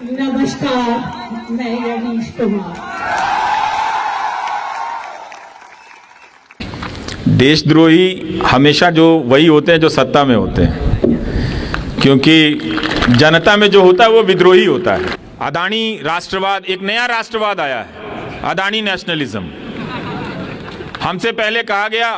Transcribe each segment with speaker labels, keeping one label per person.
Speaker 1: नमस्कार, मैं रवीश कुमार।
Speaker 2: देशद्रोही हमेशा जो वही होते हैं जो सत्ता में होते हैं, क्योंकि जनता में जो होता है वो विद्रोही होता है। अदानी राष्ट्रवाद, एक नया राष्ट्रवाद आया है, अदानी नेशनलिज्म। हमसे पहले कहा गया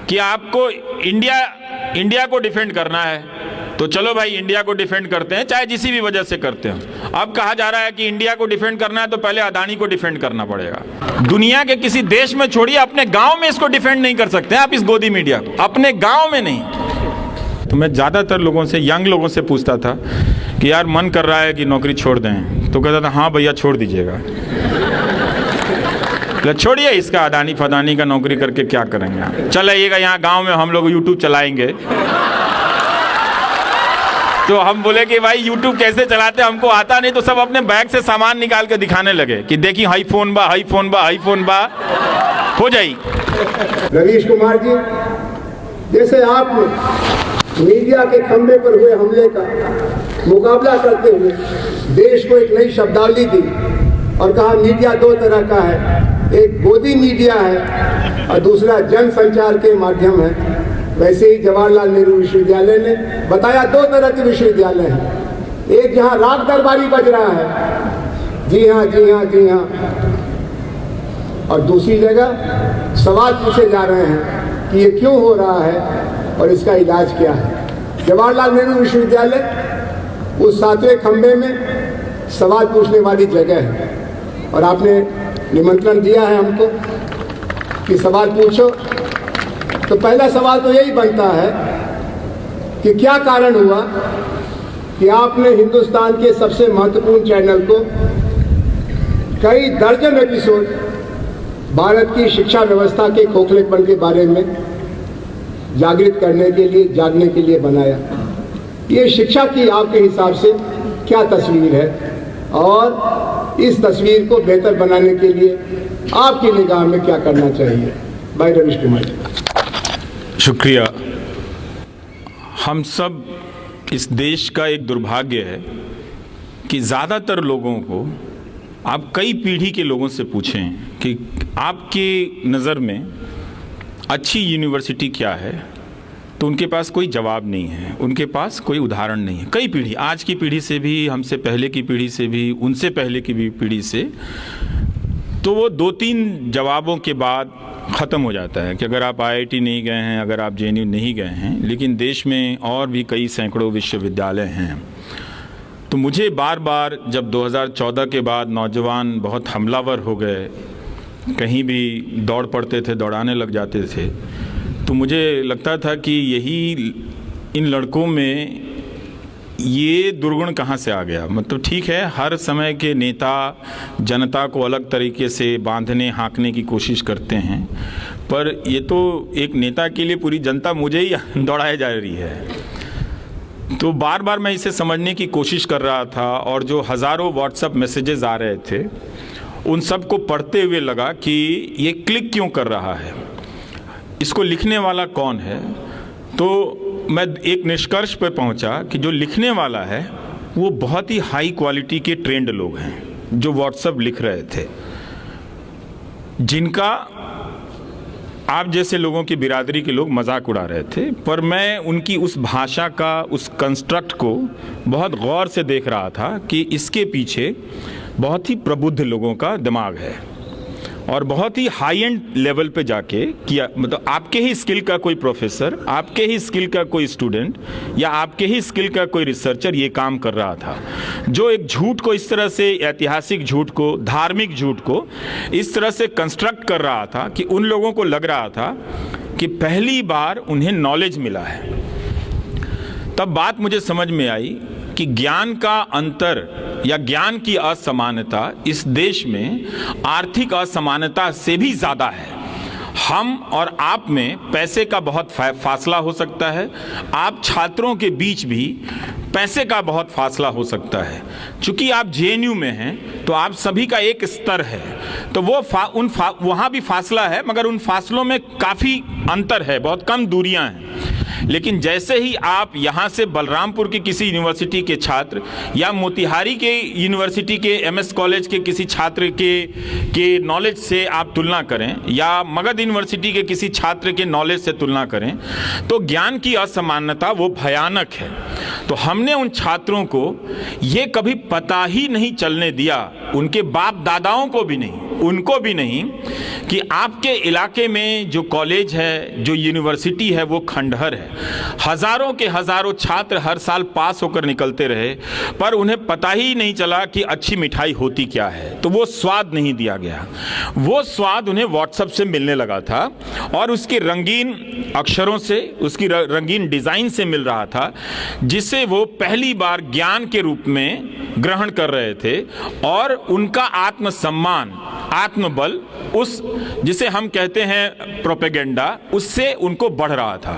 Speaker 2: कि आपको इंडिया को डिफेंड करना है, तो चलो भाई इंडिया को डिफेंड करते हैं, चाहे जिसी भी वजह से करते हो। अब कहा जा रहा है कि इंडिया को डिफेंड करना है तो पहले अदानी को डिफेंड करना पड़ेगा। दुनिया के किसी देश में छोड़िए, अपने गांव में इसको डिफेंड नहीं कर सकते आप, इस गोदी मीडिया को, अपने गांव में नहीं। तो मैं ज़्यादातर लोगों से, यंग लोगों से पूछता था कि यार मन कर रहा है कि नौकरी छोड़ दें, तो कहता था हाँ भैया छोड़ दीजिएगा। छोड़िए इसका अदानी फदानी का नौकरी करके क्या करेंगे, चलाइएगा यहाँ गांव में हम लोग यूट्यूब चलाएंगे। तो हम बोले कि भाई यूट्यूब कैसे चलाते, हमको आता नहीं। तो सब अपने बैग से सामान निकाल के दिखाने लगे कि देखिए हाई फोन बा, हाई फोन बा, हाई फोन बा, हो जाई।
Speaker 3: रवीश कुमार जी, जैसे आपने मीडिया के खंभे पर हुए हमले का मुकाबला करते हुए देश को एक नई शब्दावली दी और कहा मीडिया दो तरह का है, एक गोदी मीडिया है और दूसरा जन संचार के माध्यम है, वैसे ही जवाहरलाल नेहरू विश्वविद्यालय ने बताया दो तरह के विश्वविद्यालय हैं। एक जहां राग दरबारी बज रहा है, जी हाँ जी हाँ जी हाँ, और दूसरी जगह सवाल पूछे जा रहे हैं कि ये क्यों हो रहा है और इसका इलाज क्या है। जवाहरलाल नेहरू विश्वविद्यालय उस सातवें खंभे में सवाल पूछने वाली जगह है और आपने निमंत्रण दिया है हमको कि सवाल पूछो। तो पहला सवाल तो यही बनता है कि क्या कारण हुआ कि आपने हिंदुस्तान के सबसे महत्वपूर्ण चैनल को कई दर्जन एपिसोड भारत की शिक्षा व्यवस्था के खोखलेपन के बारे में जागृत करने के लिए, जागने के लिए बनाया। ये शिक्षा की आपके हिसाब से क्या तस्वीर है और इस तस्वीर को बेहतर बनाने के लिए आपकी निगाह में क्या करना चाहिए? भाई रवीश कुमार जी।
Speaker 2: शुक्रिया। हम सब, इस देश का एक दुर्भाग्य है कि ज़्यादातर लोगों को आप कई पीढ़ी के लोगों से पूछें कि आपकी नज़र में अच्छी यूनिवर्सिटी क्या है, तो उनके पास कोई जवाब नहीं है, उनके पास कोई उदाहरण नहीं है। कई पीढ़ी, आज की पीढ़ी से भी, हमसे पहले की पीढ़ी से भी, उनसे पहले की भी पीढ़ी से, तो वो 2-3 जवाबों के बाद ख़त्म हो जाता है कि अगर आप IIT नहीं गए हैं, अगर आप JNU नहीं गए हैं, लेकिन देश में और भी कई सैकड़ों विश्वविद्यालय हैं। तो मुझे बार बार, जब 2014 के बाद नौजवान बहुत हमलावर हो गए, कहीं भी दौड़ पड़ते थे, दौड़ाने लग जाते थे, तो मुझे लगता था कि यही, इन लड़कों में ये दुर्गुण कहाँ से आ गया। मतलब ठीक है, हर समय के नेता जनता को अलग तरीके से बांधने हाँकने की कोशिश करते हैं, पर ये तो एक नेता के लिए पूरी जनता मुझे ही दौड़ाई जा रही है। तो बार बार मैं इसे समझने की कोशिश कर रहा था और जो हज़ारों व्हाट्सएप मैसेजेस आ रहे थे, उन सब को पढ़ते हुए लगा कि ये क्लिक क्यों कर रहा है, इसको लिखने वाला कौन है। तो मैं एक निष्कर्ष पर पहुंचा कि जो लिखने वाला है वो बहुत ही हाई क्वालिटी के ट्रेंड लोग हैं जो व्हाट्सएप लिख रहे थे, जिनका आप जैसे लोगों की बिरादरी के लोग मजाक उड़ा रहे थे, पर मैं उनकी उस भाषा का, उस कंस्ट्रक्ट को बहुत गौर से देख रहा था कि इसके पीछे बहुत ही प्रबुद्ध लोगों का दिमाग है और बहुत ही हाई एंड लेवल पे जाके किया। मतलब आपके ही स्किल का कोई प्रोफेसर, आपके ही स्किल का कोई स्टूडेंट या आपके ही स्किल का कोई रिसर्चर ये काम कर रहा था, जो एक झूठ को इस तरह से, ऐतिहासिक झूठ को, धार्मिक झूठ को इस तरह से कंस्ट्रक्ट कर रहा था कि उन लोगों को लग रहा था कि पहली बार उन्हें नॉलेज मिला है। तब बात मुझे समझ में आई कि ज्ञान का अंतर या ज्ञान की असमानता इस देश में आर्थिक असमानता से भी ज़्यादा है। हम और आप में पैसे का बहुत फासला हो सकता है, आप छात्रों के बीच भी पैसे का बहुत फासला हो सकता है। चूंकि आप JNU में हैं तो आप सभी का एक स्तर है, तो वो वहाँ भी फासला है, मगर उन फासलों में काफ़ी अंतर है, बहुत कम दूरियां हैं। लेकिन जैसे ही आप यहाँ से बलरामपुर की किसी यूनिवर्सिटी के छात्र या मोतिहारी के यूनिवर्सिटी के एमएस कॉलेज के किसी छात्र के नॉलेज से आप तुलना करें या मगध यूनिवर्सिटी के किसी छात्र के नॉलेज से तुलना करें तो ज्ञान की असमानता वो भयानक है। तो हमने उन छात्रों को ये कभी पता ही नहीं चलने दिया, उनके बाप दादाओं को भी नहीं, उनको भी नहीं, कि आपके इलाके में जो कॉलेज है, जो यूनिवर्सिटी है, वो खंडहर है। हजारों के हजारों छात्र हर साल पास होकर निकलते रहे, पर उन्हें पता ही नहीं चला कि अच्छी मिठाई होती क्या है। तो वो स्वाद नहीं दिया गया। वो स्वाद उन्हें व्हाट्सएप से मिलने लगा था और उसके रंगीन अक्षरों से, उसकी रंगीन डिजाइन से मिल रहा था, जिसे वो पहली बार ज्ञान के रूप में ग्रहण कर रहे थे। और उनका आत्मसम्मान, आत्मबल, उस जिसे हम कहते हैं प्रोपेगेंडा, उससे उनको बढ़ रहा था।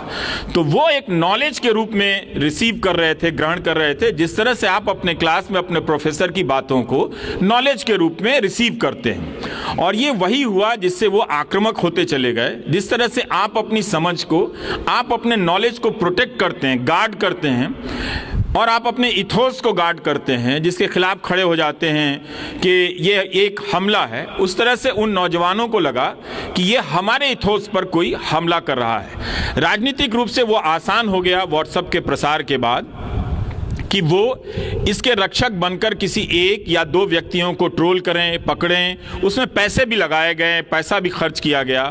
Speaker 2: तो वो एक नॉलेज के रूप में रिसीव कर रहे थे, ग्रहण कर रहे थे, जिस तरह से आप अपने क्लास में अपने प्रोफेसर की बातों को नॉलेज के रूप में रिसीव करते हैं। और ये वही हुआ जिससे वो आक्रामक होते चले गए। जिस तरह से आप अपनी समझ को, आप अपने नॉलेज को प्रोटेक्ट करते हैं, गार्ड करते हैं, और आप अपने इथोस को गार्ड करते हैं, जिसके खिलाफ खड़े हो जाते हैं कि ये एक हमला है, उस तरह से उन नौजवानों को लगा कि ये हमारे इथोस पर कोई हमला कर रहा है। राजनीतिक रूप से वो आसान हो गया व्हाट्सएप के प्रसार के बाद कि वो इसके रक्षक बनकर किसी एक या दो व्यक्तियों को ट्रोल करें, पकड़ें। उसमें पैसे भी लगाए गए, पैसा भी खर्च किया गया।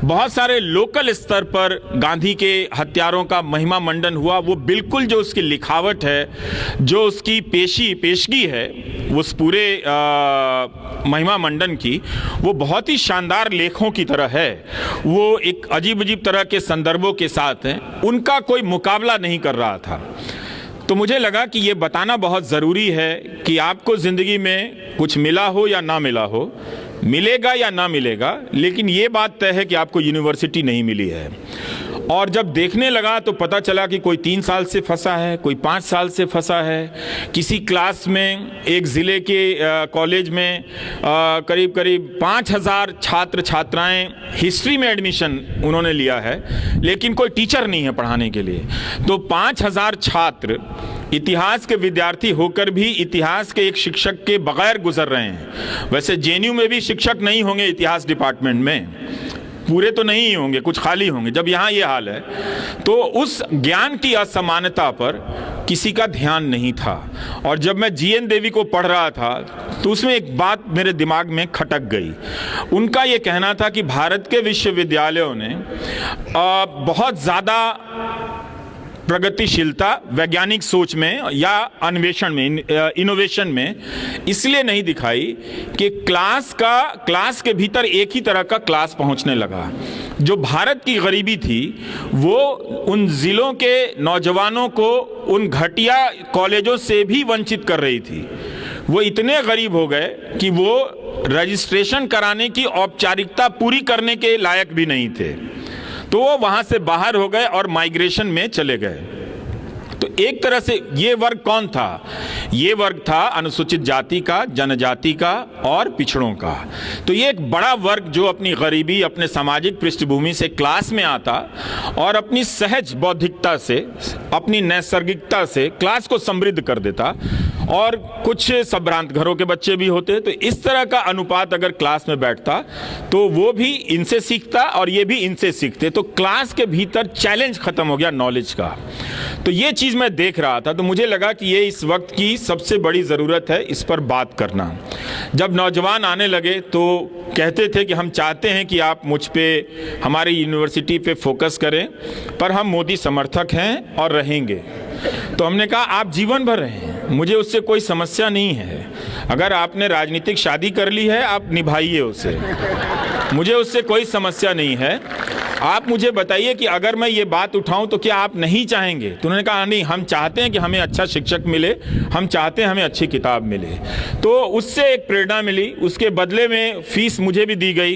Speaker 2: बहुत सारे लोकल स्तर पर गांधी के हत्यारों का महिमा मंडन हुआ। वो बिल्कुल जो उसकी लिखावट है, जो उसकी पेशगी है उस पूरे महिमा मंडन की, वो बहुत ही शानदार लेखों की तरह है। वो एक अजीब अजीब तरह के संदर्भों के साथ हैं, उनका कोई मुकाबला नहीं कर रहा था। तो मुझे लगा कि ये बताना बहुत ज़रूरी है कि आपको ज़िंदगी में कुछ मिला हो या ना मिला हो, मिलेगा या ना मिलेगा, लेकिन ये बात तय है कि आपको यूनिवर्सिटी नहीं मिली है। और जब देखने लगा तो पता चला कि कोई 3 साल से फंसा है, कोई 5 साल से फंसा है। किसी क्लास में, एक ज़िले के कॉलेज में करीब करीब 5000 छात्र छात्राएं हिस्ट्री में एडमिशन उन्होंने लिया है, लेकिन कोई टीचर नहीं है पढ़ाने के लिए। तो 5000 छात्र इतिहास के विद्यार्थी होकर भी इतिहास के एक शिक्षक के बगैर गुजर रहे हैं। वैसे जेएनयू में भी शिक्षक नहीं होंगे इतिहास डिपार्टमेंट में, पूरे तो नहीं होंगे, कुछ खाली होंगे। जब यहाँ ये हाल है तो उस ज्ञान की असमानता पर किसी का ध्यान नहीं था। और जब मैं जीएन देवी को पढ़ रहा था तो उसमें एक बात मेरे दिमाग में खटक गई। उनका ये कहना था कि भारत के विश्वविद्यालयों ने बहुत ज़्यादा प्रगतिशीलता वैज्ञानिक सोच में या अन्वेषण में, इनोवेशन में इसलिए नहीं दिखाई कि क्लास के भीतर एक ही तरह का क्लास पहुंचने लगा। जो भारत की गरीबी थी वो उन जिलों के नौजवानों को उन घटिया कॉलेजों से भी वंचित कर रही थी। वो इतने गरीब हो गए कि वो रजिस्ट्रेशन कराने की औपचारिकता पूरी करने के लायक भी नहीं थे। तो वो वहां से बाहर हो गए और माइग्रेशन में चले गए। तो एक तरह से ये वर्ग कौन था? ये वर्ग था अनुसूचित जाति का, जनजाति का और पिछड़ों का। तो ये एक बड़ा वर्ग जो अपनी गरीबी, अपने सामाजिक पृष्ठभूमि से क्लास में आता और अपनी सहज बौद्धिकता से, अपनी नैसर्गिकता से क्लास को समृद्ध कर देता। और कुछ संभ्रांत घरों के बच्चे भी होते। तो इस तरह का अनुपात अगर क्लास में बैठता तो वो भी इनसे सीखता और ये भी इनसे सीखते। तो क्लास के भीतर चैलेंज खत्म हो गया नॉलेज का। तो ये चीज़ मैं देख रहा था, तो मुझे लगा कि ये इस वक्त की सबसे बड़ी ज़रूरत है इस पर बात करना। जब नौजवान आने लगे तो कहते थे कि हम चाहते हैं कि आप मुझ पे, हमारी यूनिवर्सिटी पे फोकस करें, पर हम मोदी समर्थक हैं और रहेंगे। तो हमने कहा आप जीवन भर रहें, मुझे उससे कोई समस्या नहीं है। अगर आपने राजनीतिक शादी कर ली है आप निभाइए उसे, मुझे उससे कोई समस्या नहीं है। आप मुझे बताइए कि अगर मैं ये बात उठाऊं तो क्या आप नहीं चाहेंगे? तो उन्होंने कहा नहीं, हम चाहते हैं कि हमें अच्छा शिक्षक मिले, हम चाहते हैं हमें अच्छी किताब मिले। तो उससे एक प्रेरणा मिली। उसके बदले में फीस मुझे भी दी गई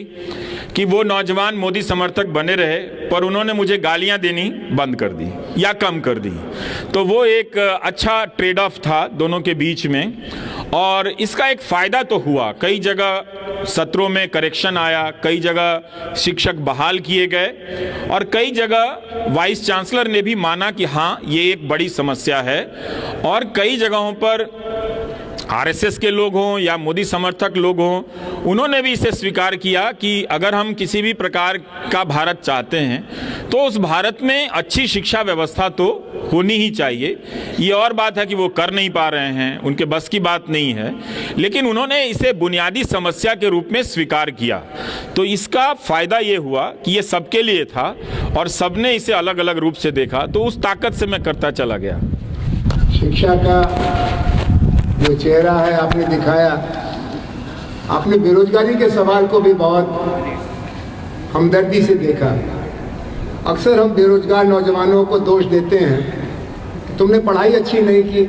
Speaker 2: कि वो नौजवान मोदी समर्थक बने रहे, पर उन्होंने मुझे गालियां देनी बंद कर दी या कम कर दी। तो वो एक अच्छा ट्रेड ऑफ था दोनों के बीच में। और इसका एक फ़ायदा तो हुआ, कई जगह सत्रों में करेक्शन आया, कई जगह शिक्षक बहाल किए गए और कई जगह वाइस चांसलर ने भी माना कि हाँ ये एक बड़ी समस्या है। और कई जगहों पर आरएसएस के लोग हों या मोदी समर्थक लोग हों, उन्होंने भी इसे स्वीकार किया कि अगर हम किसी भी प्रकार का भारत चाहते हैं तो उस भारत में अच्छी शिक्षा व्यवस्था तो होनी ही चाहिए। ये और बात है कि वो कर नहीं पा रहे हैं, उनके बस की बात नहीं है, लेकिन उन्होंने इसे बुनियादी समस्या के रूप में स्वीकार किया। तो इसका फ़ायदा ये हुआ कि ये सबके लिए था और सबने इसे अलग अलग रूप से देखा, तो उस ताकत से मैं करता चला गया।
Speaker 3: शिक्षा का जो चेहरा है आपने दिखाया, आपने बेरोजगारी के सवाल को भी बहुत हमदर्दी से देखा। अक्सर हम बेरोजगार नौजवानों को दोष देते हैं कि तुमने पढ़ाई अच्छी नहीं की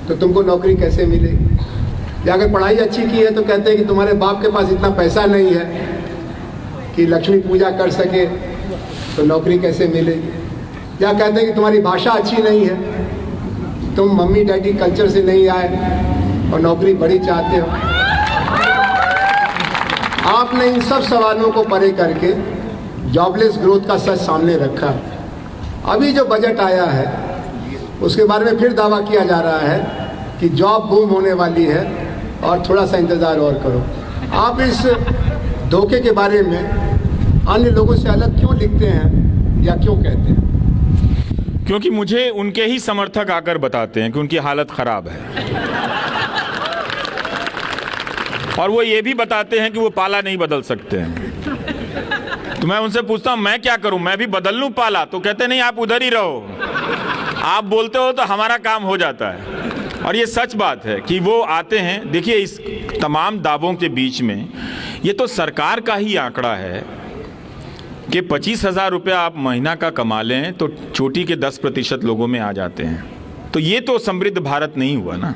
Speaker 3: तो तुमको नौकरी कैसे मिलेगी, या अगर पढ़ाई अच्छी की है तो कहते हैं कि तुम्हारे बाप के पास इतना पैसा नहीं है कि लक्ष्मी पूजा कर सके तो नौकरी कैसे मिलेगी, या कहते हैं कि तुम्हारी भाषा अच्छी नहीं है, तुम मम्मी डैडी कल्चर से नहीं आए और नौकरी बड़ी चाहते हो। आपने इन सब सवालों को परे करके जॉबलेस ग्रोथ का सच सामने रखा। अभी जो बजट आया है उसके बारे में फिर दावा किया जा रहा है कि जॉब बूम होने वाली है और थोड़ा सा इंतज़ार और करो। आप इस धोखे के बारे में अन्य लोगों से अलग क्यों लिखते हैं या क्यों कहते हैं?
Speaker 2: क्योंकि मुझे उनके ही समर्थक आकर बताते हैं कि उनकी हालत ख़राब है और वो ये भी बताते हैं कि वो पाला नहीं बदल सकते हैं। तो मैं उनसे पूछता हूँ मैं क्या करूँ, मैं भी बदल लूँ पाला? तो कहते नहीं, आप उधर ही रहो, आप बोलते हो तो हमारा काम हो जाता है। और ये सच बात है कि वो आते हैं। देखिए, इस तमाम दावों के बीच में ये तो सरकार का ही आंकड़ा है कि 25,000 रुपया आप महीना का कमा लें तो चोटी के 10% लोगों में आ जाते हैं। तो ये तो समृद्ध भारत नहीं हुआ ना।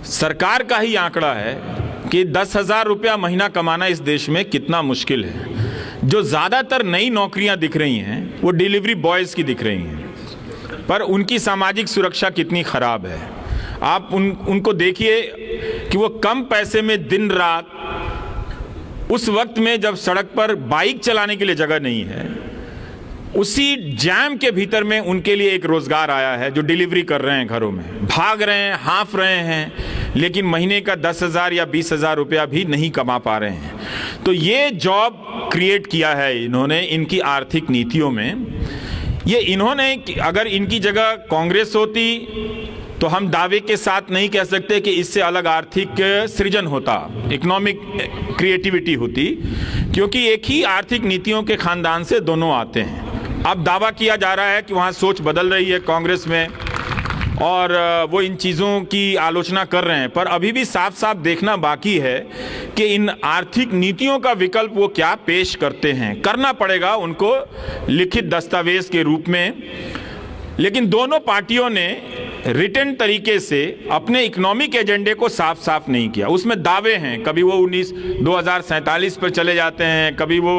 Speaker 2: सरकार का ही आंकड़ा है कि 10,000 रुपया महीना कमाना इस देश में कितना मुश्किल है। जो ज़्यादातर नई नौकरियां दिख रही हैं वो डिलीवरी बॉयज़ की दिख रही हैं, पर उनकी सामाजिक सुरक्षा कितनी ख़राब है। आप उनको देखिए कि वो कम पैसे में दिन रात, उस वक्त में जब सड़क पर बाइक चलाने के लिए जगह नहीं है, उसी जैम के भीतर में उनके लिए एक रोज़गार आया है जो डिलीवरी कर रहे हैं, घरों में भाग रहे हैं, हाँफ रहे हैं, लेकिन महीने का 10,000 या 20,000 रुपया भी नहीं कमा पा रहे हैं। तो ये जॉब क्रिएट किया है इन्होंने इनकी आर्थिक नीतियों में। ये इन्होंने, अगर इनकी जगह कांग्रेस होती तो हम दावे के साथ नहीं कह सकते कि इससे अलग आर्थिक सृजन होता, इकोनॉमिक क्रिएटिविटी होती, क्योंकि एक ही आर्थिक नीतियों के खानदान से दोनों आते हैं। अब दावा किया जा रहा है कि वहाँ सोच बदल रही है कांग्रेस में और वो इन चीज़ों की आलोचना कर रहे हैं, पर अभी भी साफ साफ देखना बाकी है कि इन आर्थिक नीतियों का विकल्प वो क्या पेश करते हैं। करना पड़ेगा उनको लिखित दस्तावेज के रूप में, लेकिन दोनों पार्टियों ने रिटन तरीके से अपने इकोनॉमिक एजेंडे को साफ साफ नहीं किया। उसमें दावे हैं, कभी वो 2047 पर चले जाते हैं, कभी वो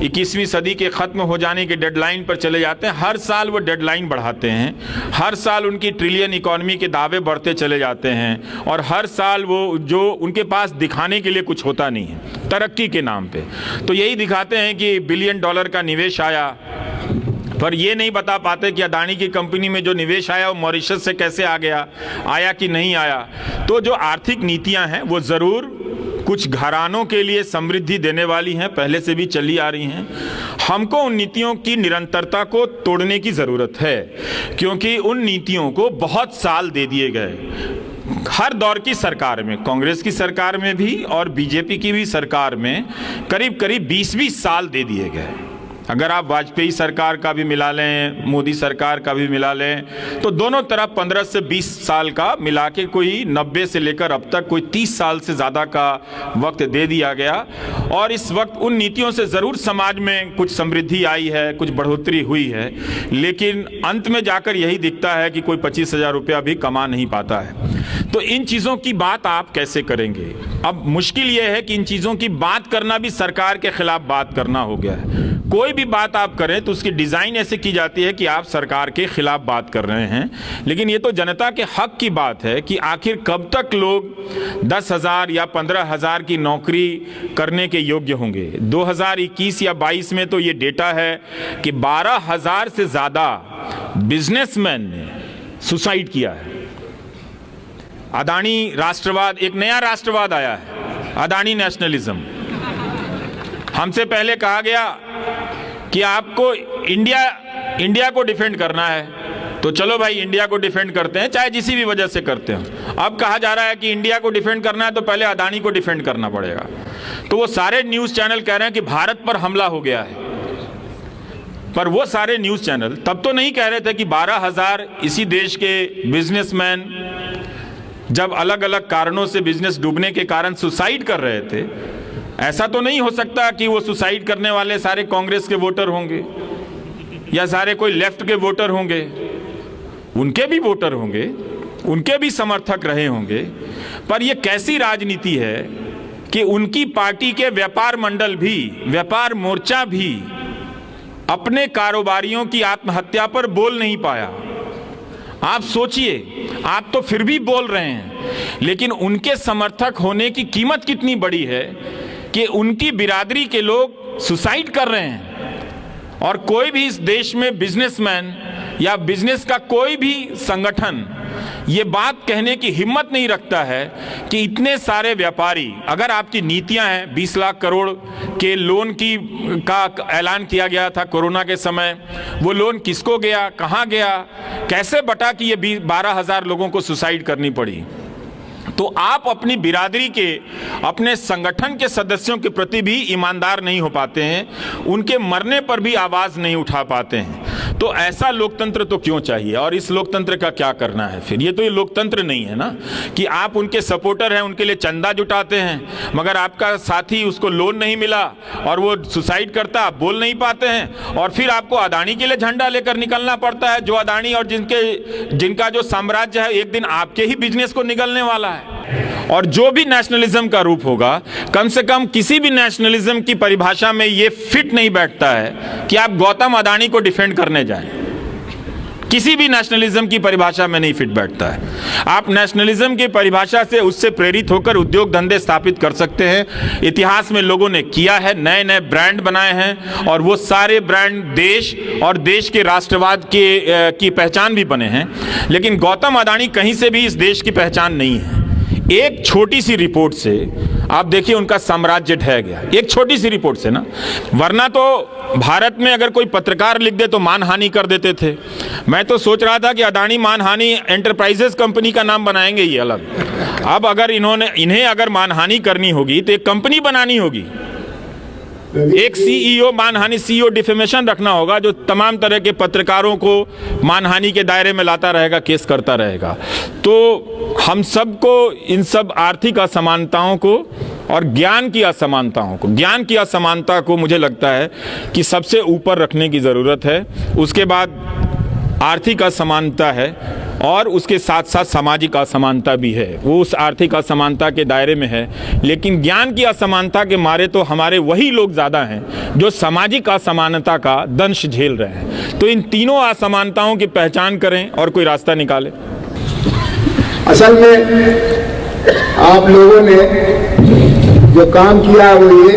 Speaker 2: 21वीं सदी के ख़त्म हो जाने के डेडलाइन पर चले जाते हैं। हर साल वो डेडलाइन बढ़ाते हैं, हर साल उनकी ट्रिलियन इकॉनमी के दावे बढ़ते चले जाते हैं और हर साल वो जो उनके पास दिखाने के लिए कुछ होता नहीं है तरक्की के नाम पे। तो यही दिखाते हैं कि $1 बिलियन का निवेश आया, पर ये नहीं बता पाते कि अदानी की कंपनी में जो निवेश आया वो मॉरिशस से कैसे आ गया, आया कि नहीं आया। तो जो आर्थिक नीतियां हैं वो ज़रूर कुछ घरानों के लिए समृद्धि देने वाली हैं, पहले से भी चली आ रही हैं। हमको उन नीतियों की निरंतरता को तोड़ने की ज़रूरत है, क्योंकि उन नीतियों को बहुत साल दे दिए गए। हर दौर की सरकार में, कांग्रेस की सरकार में भी और बीजेपी की भी सरकार में करीब करीब 20-20 साल दे दिए गए। अगर आप वाजपेयी सरकार का भी मिला लें, मोदी सरकार का भी मिला लें, तो दोनों तरफ 15 से 20 साल का मिला के कोई 90 से लेकर अब तक कोई 30 साल से ज़्यादा का वक्त दे दिया गया। और इस वक्त उन नीतियों से ज़रूर समाज में कुछ समृद्धि आई है, कुछ बढ़ोतरी हुई है, लेकिन अंत में जाकर यही दिखता है कि कोई 25,000 रुपया भी कमा नहीं पाता है। तो इन चीज़ों की बात आप कैसे करेंगे? अब मुश्किल ये है कि इन चीज़ों की बात करना भी सरकार के खिलाफ बात करना हो गया है। कोई भी बात आप करें तो उसकी डिज़ाइन ऐसे की जाती है कि आप सरकार के खिलाफ बात कर रहे हैं। लेकिन ये तो जनता के हक की बात है कि आखिर कब तक लोग 10,000 या 15,000 की नौकरी करने के योग्य होंगे। 2021 या 22 में तो ये डेटा है कि 12,000 से ज़्यादा बिजनेसमैन ने सुसाइड किया है। अदानी राष्ट्रवाद, एक नया राष्ट्रवाद आया है, अदानी नेशनलिज्म। हमसे पहले कहा गया कि आपको इंडिया को डिफेंड करना है, तो चलो भाई इंडिया को डिफेंड करते हैं, चाहे जिसी भी वजह से करते हो। अब कहा जा रहा है कि इंडिया को डिफेंड करना है तो पहले अदानी को डिफेंड करना पड़ेगा। तो वो सारे न्यूज़ चैनल कह रहे हैं कि भारत पर हमला हो गया है, पर वो सारे न्यूज़ चैनल तब तो नहीं कह रहे थे कि 12,000 इसी देश के बिजनेसमैन जब अलग अलग कारणों से बिजनेस डूबने के कारण सुसाइड कर रहे थे। ऐसा तो नहीं हो सकता कि वो सुसाइड करने वाले सारे कांग्रेस के वोटर होंगे या सारे कोई लेफ्ट के वोटर होंगे। उनके भी वोटर होंगे, उनके भी समर्थक रहे होंगे, पर ये कैसी राजनीति है कि उनकी पार्टी के व्यापार मंडल भी, व्यापार मोर्चा भी अपने कारोबारियों की आत्महत्या पर बोल नहीं पाया। आप सोचिए, आप तो फिर भी बोल रहे हैं, लेकिन उनके समर्थक होने की कीमत कितनी बड़ी है कि उनकी बिरादरी के लोग सुसाइड कर रहे हैं। और कोई भी इस देश में बिजनेसमैन या बिजनेस का कोई भी संगठन ये बात कहने की हिम्मत नहीं रखता है कि इतने सारे व्यापारी, अगर आपकी नीतियां हैं 20 लाख करोड़ के लोन का ऐलान किया गया था कोरोना के समय, वो लोन किसको गया, कहां गया, कैसे बटा कि ये 12,000 लोगों को सुसाइड करनी पड़ी। तो आप अपनी बिरादरी के, अपने संगठन के सदस्यों के प्रति भी ईमानदार नहीं हो पाते हैं, उनके मरने पर भी आवाज़ नहीं उठा पाते हैं। तो ऐसा लोकतंत्र तो क्यों चाहिए, और इस लोकतंत्र का क्या करना है फिर। ये तो ये लोकतंत्र नहीं है ना कि आप उनके सपोर्टर हैं, उनके लिए चंदा जुटाते हैं, मगर आपका साथी उसको लोन नहीं मिला और वो सुसाइड करता, आप बोल नहीं पाते हैं, और फिर आपको अदानी के लिए झंडा लेकर निकलना पड़ता है, जो अदानी और जिनका जो साम्राज्य है एक दिन आपके ही बिजनेस को निगलने वाला है। और जो भी नेशनलिज्म का रूप होगा, कम से कम किसी भी नेशनलिज्म की परिभाषा में ये फिट नहीं बैठता है कि आप गौतम अदानी को डिफेंड करने जाएं। किसी भी नेशनलिज्म की परिभाषा में नहीं फिट बैठता है। आप नेशनलिज्म की परिभाषा से उससे प्रेरित होकर उद्योग धंधे स्थापित कर सकते हैं। इतिहास में लोगों ने किया है, नए नए ब्रांड बनाए हैं, और वो सारे ब्रांड देश और देश के राष्ट्रवाद की पहचान भी बने हैं। लेकिन गौतम अदानी कहीं से भी इस देश की पहचान नहीं है। एक छोटी सी रिपोर्ट से आप देखिए उनका साम्राज्य ढह गया, एक छोटी सी रिपोर्ट से ना। वरना तो भारत में अगर कोई पत्रकार लिख दे तो मानहानि कर देते थे। मैं तो सोच रहा था कि अदानी मानहानि एंटरप्राइजेस कंपनी का नाम बनाएंगे ये अलग। अब अगर इन्हें अगर मानहानि करनी होगी तो एक कंपनी बनानी होगी, एक सीईओ मानहानि, सीईओ डिफेमेशन रखना होगा, जो तमाम तरह के पत्रकारों को मानहानि के दायरे में लाता रहेगा, केस करता रहेगा। तो हम सबको इन सब आर्थिक असमानताओं को और ज्ञान की असमानता को मुझे लगता है कि सबसे ऊपर रखने की ज़रूरत है। उसके बाद आर्थिक असमानता है और उसके साथ साथ सामाजिक असमानता भी है, वो उस आर्थिक असमानता के दायरे में है। लेकिन ज्ञान की असमानता के मारे तो हमारे वही लोग ज़्यादा हैं जो सामाजिक असमानता का दंश झेल रहे हैं। तो इन तीनों असमानताओं की पहचान करें और कोई रास्ता निकालें।
Speaker 3: असल में आप लोगों ने जो काम किया वो ये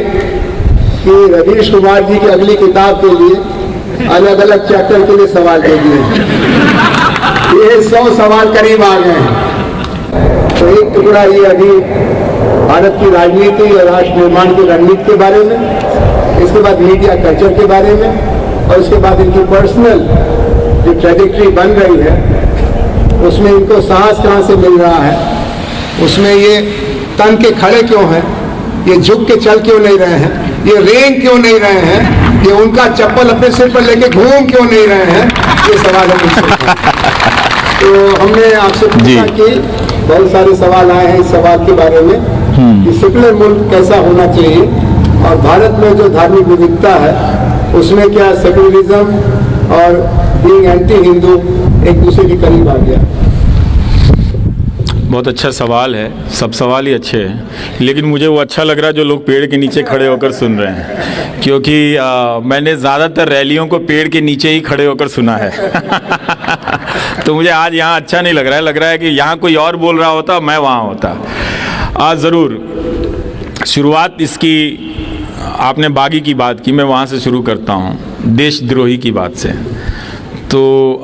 Speaker 3: कि रवीश कुमार जी की अगली किताब के लिए अलग अलग चैप्टर के लिए सवाल दे दिए। ये 100 सवाल करीब आ गए हैं। तो एक टुकड़ा ये अभी भारत की राजनीति और राष्ट्र निर्माण की रणनीति के बारे में, इसके बाद मीडिया कल्चर के बारे में, और उसके बाद इनकी पर्सनल जो ट्रेजेक्टरी बन रही है उसमें इनको साहस कहाँ से मिल रहा है, उसमें ये तन के खड़े क्यों हैं, ये झुक के चल क्यों नहीं रहे हैं, ये रेंग क्यों नहीं रहे हैं, ये उनका चप्पल अपने सिर पर लेके घूम क्यों नहीं रहे हैं, ये सवाल है मुझसे। तो हमने आपसे पूछा कि बहुत सारे सवाल आए हैं इस सवाल के बारे में कि सेकुलर मुल्क कैसा होना चाहिए, और भारत में जो धार्मिक विविधता है उसमें क्या सेकुलरिज्म और बीइंग एंटी हिंदू एक दूसरे के करीब आ गया।
Speaker 2: बहुत अच्छा सवाल है, सब सवाल ही अच्छे हैं, लेकिन मुझे वो अच्छा लग रहा है जो लोग पेड़ के नीचे खड़े होकर सुन रहे हैं, क्योंकि मैंने ज़्यादातर रैलियों को पेड़ के नीचे ही खड़े होकर सुना है। तो मुझे आज यहाँ अच्छा नहीं लग रहा है कि यहाँ कोई और बोल रहा होता, मैं वहाँ होता। आज ज़रूर शुरुआत इसकी, आपने बागी की बात की, मैं वहाँ से शुरू करता हूँ, देशद्रोही की बात से। तो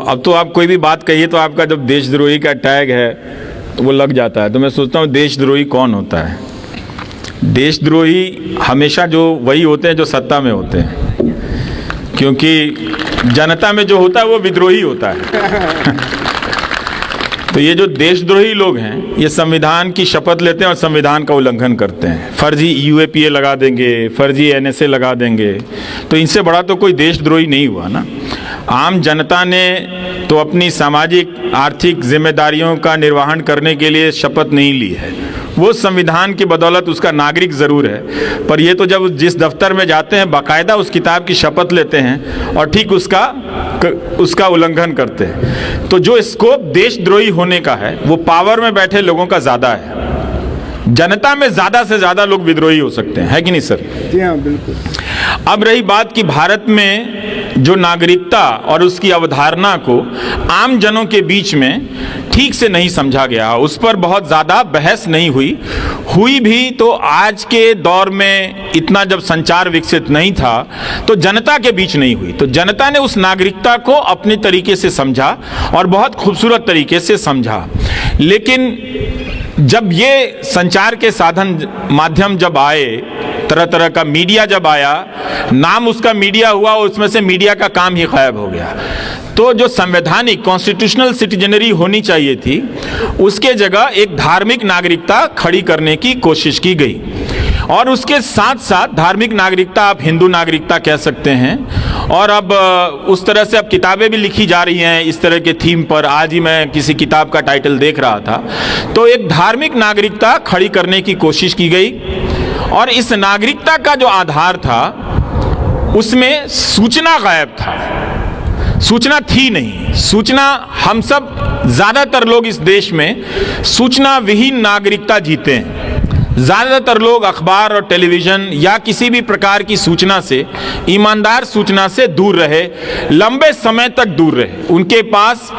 Speaker 2: अब तो आप कोई भी बात कहिए तो आपका जब देशद्रोही का टैग है तो वो लग जाता है। तो मैं सोचता हूँ देशद्रोही कौन होता है? देशद्रोही हमेशा जो वही होते हैं जो सत्ता में होते हैं, क्योंकि जनता में जो होता है वो विद्रोही होता है। तो ये जो देशद्रोही लोग हैं ये संविधान की शपथ लेते हैं और संविधान का उल्लंघन करते हैं। फर्जी यूएपीए लगा देंगे, फर्जी एनएसए लगा देंगे, तो इनसे बड़ा तो कोई देशद्रोही नहीं हुआ ना। आम जनता ने तो अपनी सामाजिक आर्थिक जिम्मेदारियों का निर्वहन करने के लिए शपथ नहीं ली है, वो संविधान की बदौलत उसका नागरिक ज़रूर है, पर ये तो जब जिस दफ्तर में जाते हैं बाकायदा उस किताब की शपथ लेते हैं और ठीक उसका उल्लंघन करते हैं। तो जो स्कोप देशद्रोही होने का है वो पावर में बैठे लोगों का ज़्यादा है। जनता में ज़्यादा से ज़्यादा लोग विद्रोही हो सकते हैं, है कि नहीं सर?
Speaker 3: जी हाँ, बिल्कुल।
Speaker 2: अब रही बात कि भारत में जो नागरिकता और उसकी अवधारणा को आम जनों के बीच में ठीक से नहीं समझा गया, उस पर बहुत ज़्यादा बहस नहीं हुई भी तो आज के दौर में इतना जब संचार विकसित नहीं था तो जनता के बीच नहीं हुई। तो जनता ने उस नागरिकता को अपने तरीके से समझा और बहुत खूबसूरत तरीके से समझा। लेकिन जब ये संचार के साधन माध्यम जब आए, तरह तरह का मीडिया जब आया, नाम उसका मीडिया हुआ और उसमें से मीडिया का काम ही गायब हो गया। तो जो संवैधानिक कॉन्स्टिट्यूशनल सिटीजनरी होनी चाहिए थी उसके जगह एक धार्मिक नागरिकता खड़ी करने की कोशिश की गई, और उसके साथ साथ धार्मिक नागरिकता आप हिंदू नागरिकता कह सकते हैं। और अब उस तरह से अब किताबें भी लिखी जा रही हैं इस तरह के थीम पर। आज ही मैं किसी किताब का टाइटल देख रहा था। तो एक धार्मिक नागरिकता खड़ी करने की कोशिश की गई, और इस नागरिकता का जो आधार था उसमें सूचना गायब था, सूचना थी नहीं। सूचना, हम सब ज़्यादातर लोग इस देश में सूचना विहीन नागरिकता जीते हैं। ज़्यादातर लोग अखबार और टेलीविज़न या किसी भी प्रकार की सूचना से, ईमानदार सूचना से दूर रहे, लंबे समय तक दूर रहे। उनके पास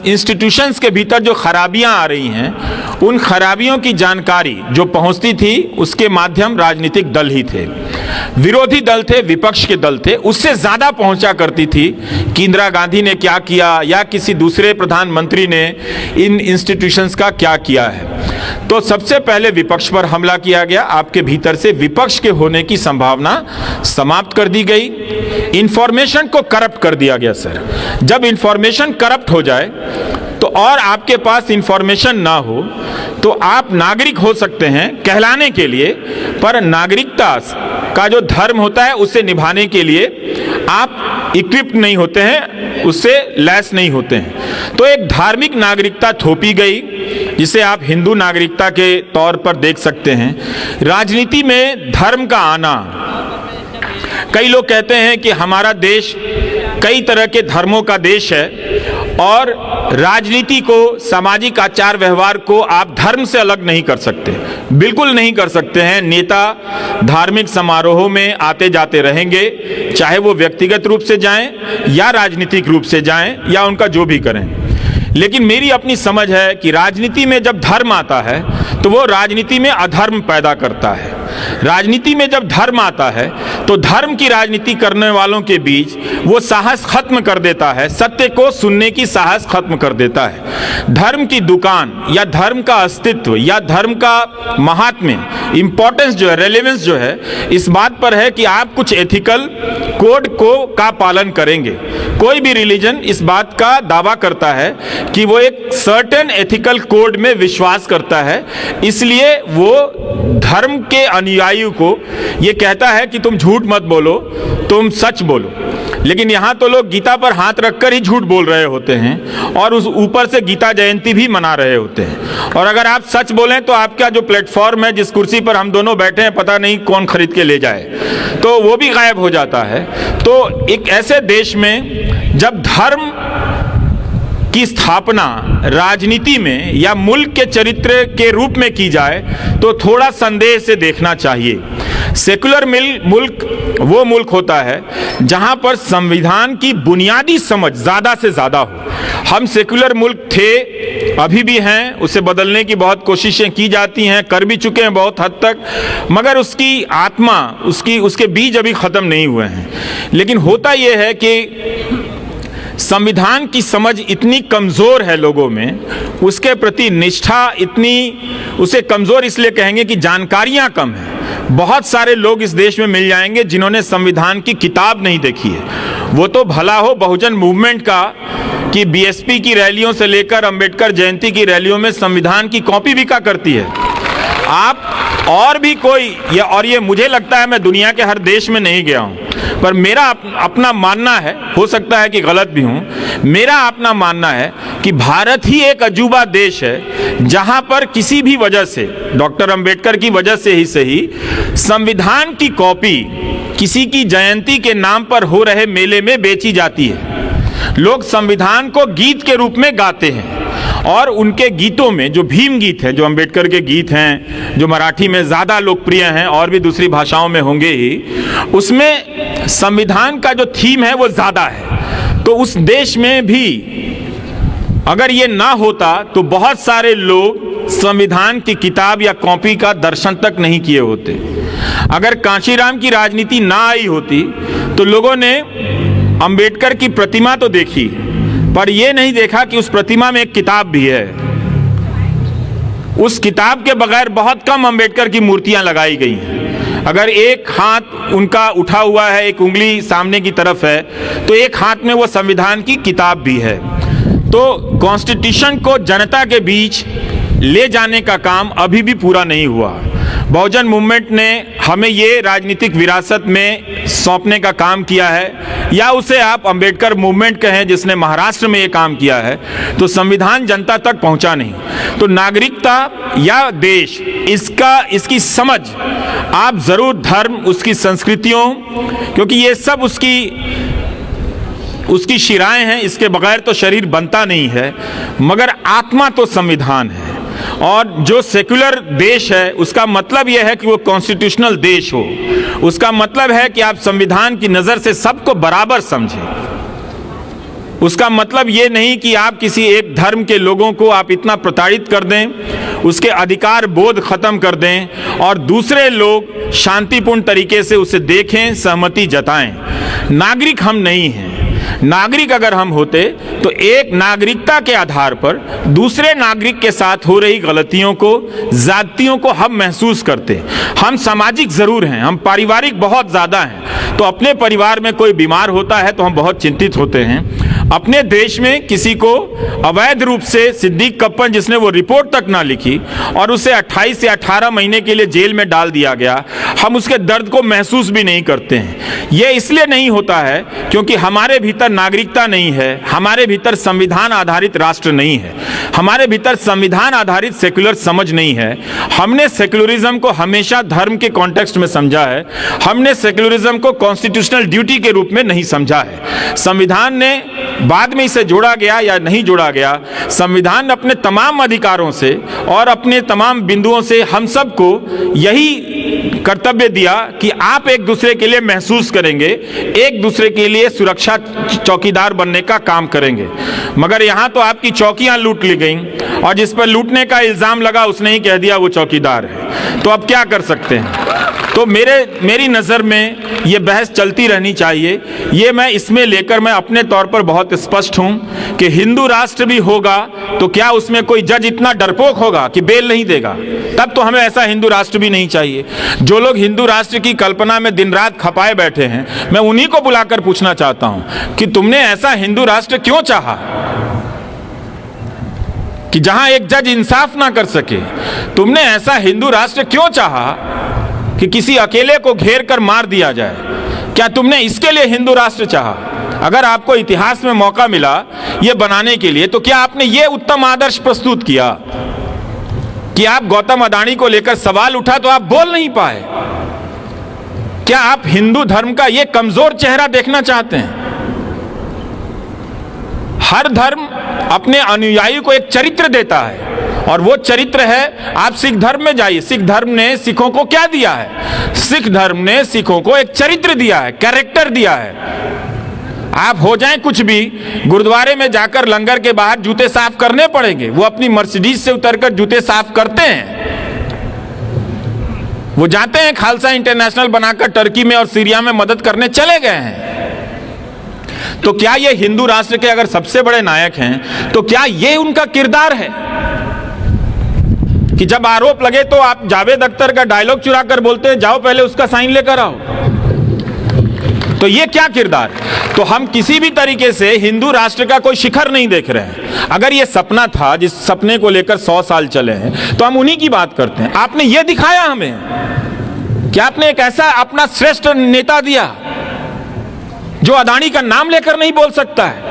Speaker 2: इंस्टीट्यूशंस के भीतर जो खराबियां आ रही हैं उन खराबियों की जानकारी जो पहुंचती थी उसके माध्यम राजनीतिक दल ही थे, विरोधी दल थे, विपक्ष के दल थे, उससे ज़्यादा पहुंचा करती थी कि इंदिरा गांधी ने क्या किया या किसी दूसरे प्रधानमंत्री ने इन इंस्टीट्यूशंस का क्या किया है। तो सबसे पहले विपक्ष पर हमला किया गया, आपके भीतर से विपक्ष के होने की संभावना समाप्त कर दी गई, इंफॉर्मेशन को करप्ट कर दिया गया। सर, जब इंफॉर्मेशन करप्ट हो जाए तो और आपके पास इंफॉर्मेशन ना हो तो आप नागरिक हो सकते हैं कहलाने के लिए, पर नागरिकता का जो धर्म होता है उसे निभाने के लिए आप इक्विप्ड नहीं होते हैं, उससे लैस नहीं होते हैं। तो एक धार्मिक नागरिकता थोपी गई जिसे आप हिंदू नागरिकता के तौर पर देख सकते हैं। राजनीति में धर्म का आना, कई लोग कहते हैं कि हमारा देश कई तरह के धर्मों का देश है और राजनीति को, सामाजिक आचार व्यवहार को आप धर्म से अलग नहीं कर सकते, बिल्कुल नहीं कर सकते हैं। नेता धार्मिक समारोहों में आते जाते रहेंगे, चाहे वो व्यक्तिगत रूप से जाएं या राजनीतिक रूप से जाएं या उनका जो भी करें। लेकिन मेरी अपनी समझ है कि राजनीति में जब धर्म आता है तो वो राजनीति में अधर्म पैदा करता है। राजनीति में जब धर्म आता है तो धर्म की राजनीति करने वालों के बीच वो साहस खत्म कर देता है, सत्य को सुनने की साहस खत्म कर देता है। धर्म की दुकान या धर्म का अस्तित्व या धर्म का महात्म्य, इंपॉर्टेंस जो है, रेलेवेंस जो है, इस बात पर है कि आप कुछ एथिकल कोड का पालन करेंगे। कोई भी रिलीजन इस बात का दावा करता है कि वो एक सर्टेन एथिकल कोड में विश्वास करता है, इसलिए वो धर्म के अनुयायियों को ये कहता है कि तुम झूठ मत बोलो, तुम सच बोलो। लेकिन यहाँ तो लोग गीता पर हाथ रखकर ही झूठ बोल रहे होते हैं और उस ऊपर से गीता जयंती भी मना रहे होते हैं। और अगर आप सच बोलें तो आपका जो प्लेटफॉर्म है, जिस कुर्सी पर हम दोनों बैठे हैं, पता नहीं कौन खरीद के ले जाए, तो वो भी गायब हो जाता है। तो एक ऐसे देश में जब धर्म की स्थापना राजनीति में या मुल्क के चरित्र के रूप में की जाए तो थोड़ा संदेह से देखना चाहिए। सेकुलर मुल्क वो मुल्क होता है जहां पर संविधान की बुनियादी समझ ज़्यादा से ज़्यादा हो। हम सेकुलर मुल्क थे, अभी भी हैं, उसे बदलने की बहुत कोशिशें की जाती हैं, कर भी चुके हैं बहुत हद तक, मगर उसकी आत्मा, उसके बीज अभी ख़त्म नहीं हुए हैं। लेकिन होता यह है कि संविधान की समझ इतनी कमज़ोर है लोगों में, उसके प्रति निष्ठा इतनी, उसे कमज़ोर इसलिए कहेंगे कि जानकारियाँ कम हैं। बहुत सारे लोग इस देश में मिल जाएंगे जिन्होंने संविधान की किताब नहीं देखी है। वो तो भला हो बहुजन मूवमेंट का कि बीएसपी की रैलियों से लेकर अंबेडकर जयंती की रैलियों में संविधान की कॉपी बिका करती है। आप और भी कोई, ये मुझे लगता है, मैं दुनिया के हर देश में नहीं गया हूँ, पर मेरा अपना मानना है, हो सकता है कि गलत भी हूँ, मेरा अपना मानना है कि भारत ही एक अजूबा देश है जहाँ पर किसी भी वजह से, डॉक्टर अंबेडकर की वजह से ही सही, संविधान की कॉपी किसी की जयंती के नाम पर हो रहे मेले में बेची जाती है। लोग संविधान को गीत के रूप में गाते हैं और उनके गीतों में जो भीम गीत हैं, जो अंबेडकर के गीत हैं, जो मराठी में ज़्यादा लोकप्रिय हैं और भी दूसरी भाषाओं में होंगे ही, उसमें संविधान का जो थीम है वो ज़्यादा है। तो उस देश में भी अगर ये ना होता तो बहुत सारे लोग संविधान की किताब या कॉपी का दर्शन तक नहीं किए होते। अगर कांशीराम की राजनीति ना आई होती तो लोगों ने अंबेडकर की प्रतिमा तो देखी, पर यह नहीं देखा कि उस प्रतिमा में एक किताब भी है। उस किताब के बगैर बहुत कम अंबेडकर की मूर्तियां लगाई गई हैं। अगर एक हाथ उनका उठा हुआ है, एक उंगली सामने की तरफ है, तो एक हाथ में वो संविधान की किताब भी है। तो कॉन्स्टिट्यूशन को जनता के बीच ले जाने का काम अभी भी पूरा नहीं हुआ। बहुजन मूवमेंट ने हमें ये राजनीतिक विरासत में सौंपने का काम किया है, या उसे आप अंबेडकर मूवमेंट कहें जिसने महाराष्ट्र में ये काम किया है, तो संविधान जनता तक पहुंचा नहीं। तो नागरिकता या देश, इसकी समझ आप जरूर धर्म, उसकी संस्कृतियों, क्योंकि ये सब उसकी शिराएं हैं, इसके बगैर तो शरीर बनता नहीं है, मगर आत्मा तो संविधान है। और जो सेक्युलर देश है उसका मतलब यह है कि वो कॉन्स्टिट्यूशनल देश हो। उसका मतलब है कि आप संविधान की नज़र से सबको बराबर समझें। उसका मतलब ये नहीं कि आप किसी एक धर्म के लोगों को आप इतना प्रताड़ित कर दें, उसके अधिकार बोध खत्म कर दें और दूसरे लोग शांतिपूर्ण तरीके से उसे देखें, सहमति जताएं। नागरिक हम नहीं हैं। नागरिक अगर हम होते तो एक नागरिकता के आधार पर दूसरे नागरिक के साथ हो रही गलतियों को, ज्यादतियों को हम महसूस करते। हम सामाजिक जरूर हैं, हम पारिवारिक बहुत ज़्यादा हैं। तो अपने परिवार में कोई बीमार होता है तो हम बहुत चिंतित होते हैं। अपने देश में किसी को अवैध रूप से सिद्दीक कप्पन, जिसने वो रिपोर्ट तक ना लिखी और उसे 28 से 18 महीने के लिए जेल में डाल दिया गया, हम उसके दर्द को महसूस भी नहीं करते हैं। ये इसलिए नहीं होता है क्योंकि हमारे भीतर नागरिकता नहीं है, हमारे भीतर संविधान आधारित राष्ट्र नहीं है, हमारे भीतर संविधान आधारित सेक्युलर समझ नहीं है। हमने सेक्युलरिज्म को हमेशा धर्म के कॉन्टेक्स्ट में समझा है, हमने सेक्युलरिज्म को कॉन्स्टिट्यूशनल ड्यूटी के रूप में नहीं समझा है। संविधान ने बाद में इसे जोड़ा गया या नहीं जोड़ा गया, संविधान अपने तमाम अधिकारों से और अपने तमाम बिंदुओं से हम सबको यही कर्तव्य दिया कि आप एक दूसरे के लिए महसूस करेंगे, एक दूसरे के लिए सुरक्षा चौकीदार बनने का काम करेंगे। मगर यहाँ तो आपकी चौकियां लूट ली गई और जिस पर लूटने का इल्जाम लगा उसने ही कह दिया वो चौकीदार है। तो अब क्या कर सकते हैं? तो मेरी नज़र में ये बहस चलती रहनी चाहिए। ये मैं इसमें लेकर मैं अपने तौर पर बहुत स्पष्ट हूँ कि हिंदू राष्ट्र भी होगा तो क्या उसमें कोई जज इतना डरपोक होगा कि बेल नहीं देगा? तब तो हमें ऐसा हिंदू राष्ट्र भी नहीं चाहिए। जो लोग हिंदू राष्ट्र की कल्पना में दिन रात खपाए बैठे हैं, मैं उन्हीं को बुलाकर पूछना चाहता हूँ कि तुमने ऐसा हिंदू राष्ट्र क्यों चाहा कि जहां एक जज इंसाफ ना कर सके? तुमने ऐसा हिंदू राष्ट्र क्यों चाहा कि किसी अकेले को घेर कर मार दिया जाए? क्या तुमने इसके लिए हिंदू राष्ट्र चाहा? अगर आपको इतिहास में मौका मिला ये बनाने के लिए, तो क्या आपने ये उत्तम आदर्श प्रस्तुत किया कि आप गौतम अडानी को लेकर सवाल उठा तो आप बोल नहीं पाए? क्या आप हिंदू धर्म का ये कमजोर चेहरा देखना चाहते हैं? हर धर्म अपने अनुयायी को एक चरित्र देता है, और वो चरित्र है, आप सिख धर्म में जाइए, सिख धर्म ने सिखों को क्या दिया है? सिख धर्म ने सिखों को एक चरित्र दिया है, कैरेक्टर दिया है। आप हो जाएं कुछ भी, गुरुद्वारे में जाकर लंगर के बाहर जूते साफ करने पड़ेंगे। वो अपनी मर्सिडीज से उतरकर जूते साफ करते हैं। वो जाते हैं, खालसा इंटरनेशनल बनाकर टर्की में और सीरिया में मदद करने चले गए हैं। तो क्या ये हिंदू राष्ट्र के अगर सबसे बड़े नायक हैं, तो क्या ये उनका किरदार है कि जब आरोप लगे तो आप जावेद अख्तर का डायलॉग चुरा कर बोलते हैं, जाओ पहले उसका साइन लेकर आओ? तो ये क्या किरदार? तो हम किसी भी तरीके से हिंदू राष्ट्र का कोई शिखर नहीं देख रहे हैं। अगर ये सपना था, जिस सपने को लेकर 100 साल चले हैं, तो हम उन्हीं की बात करते हैं। आपने ये दिखाया हमें कि आपने एक ऐसा अपना श्रेष्ठ नेता दिया जो अदानी का नाम लेकर नहीं बोल सकता है।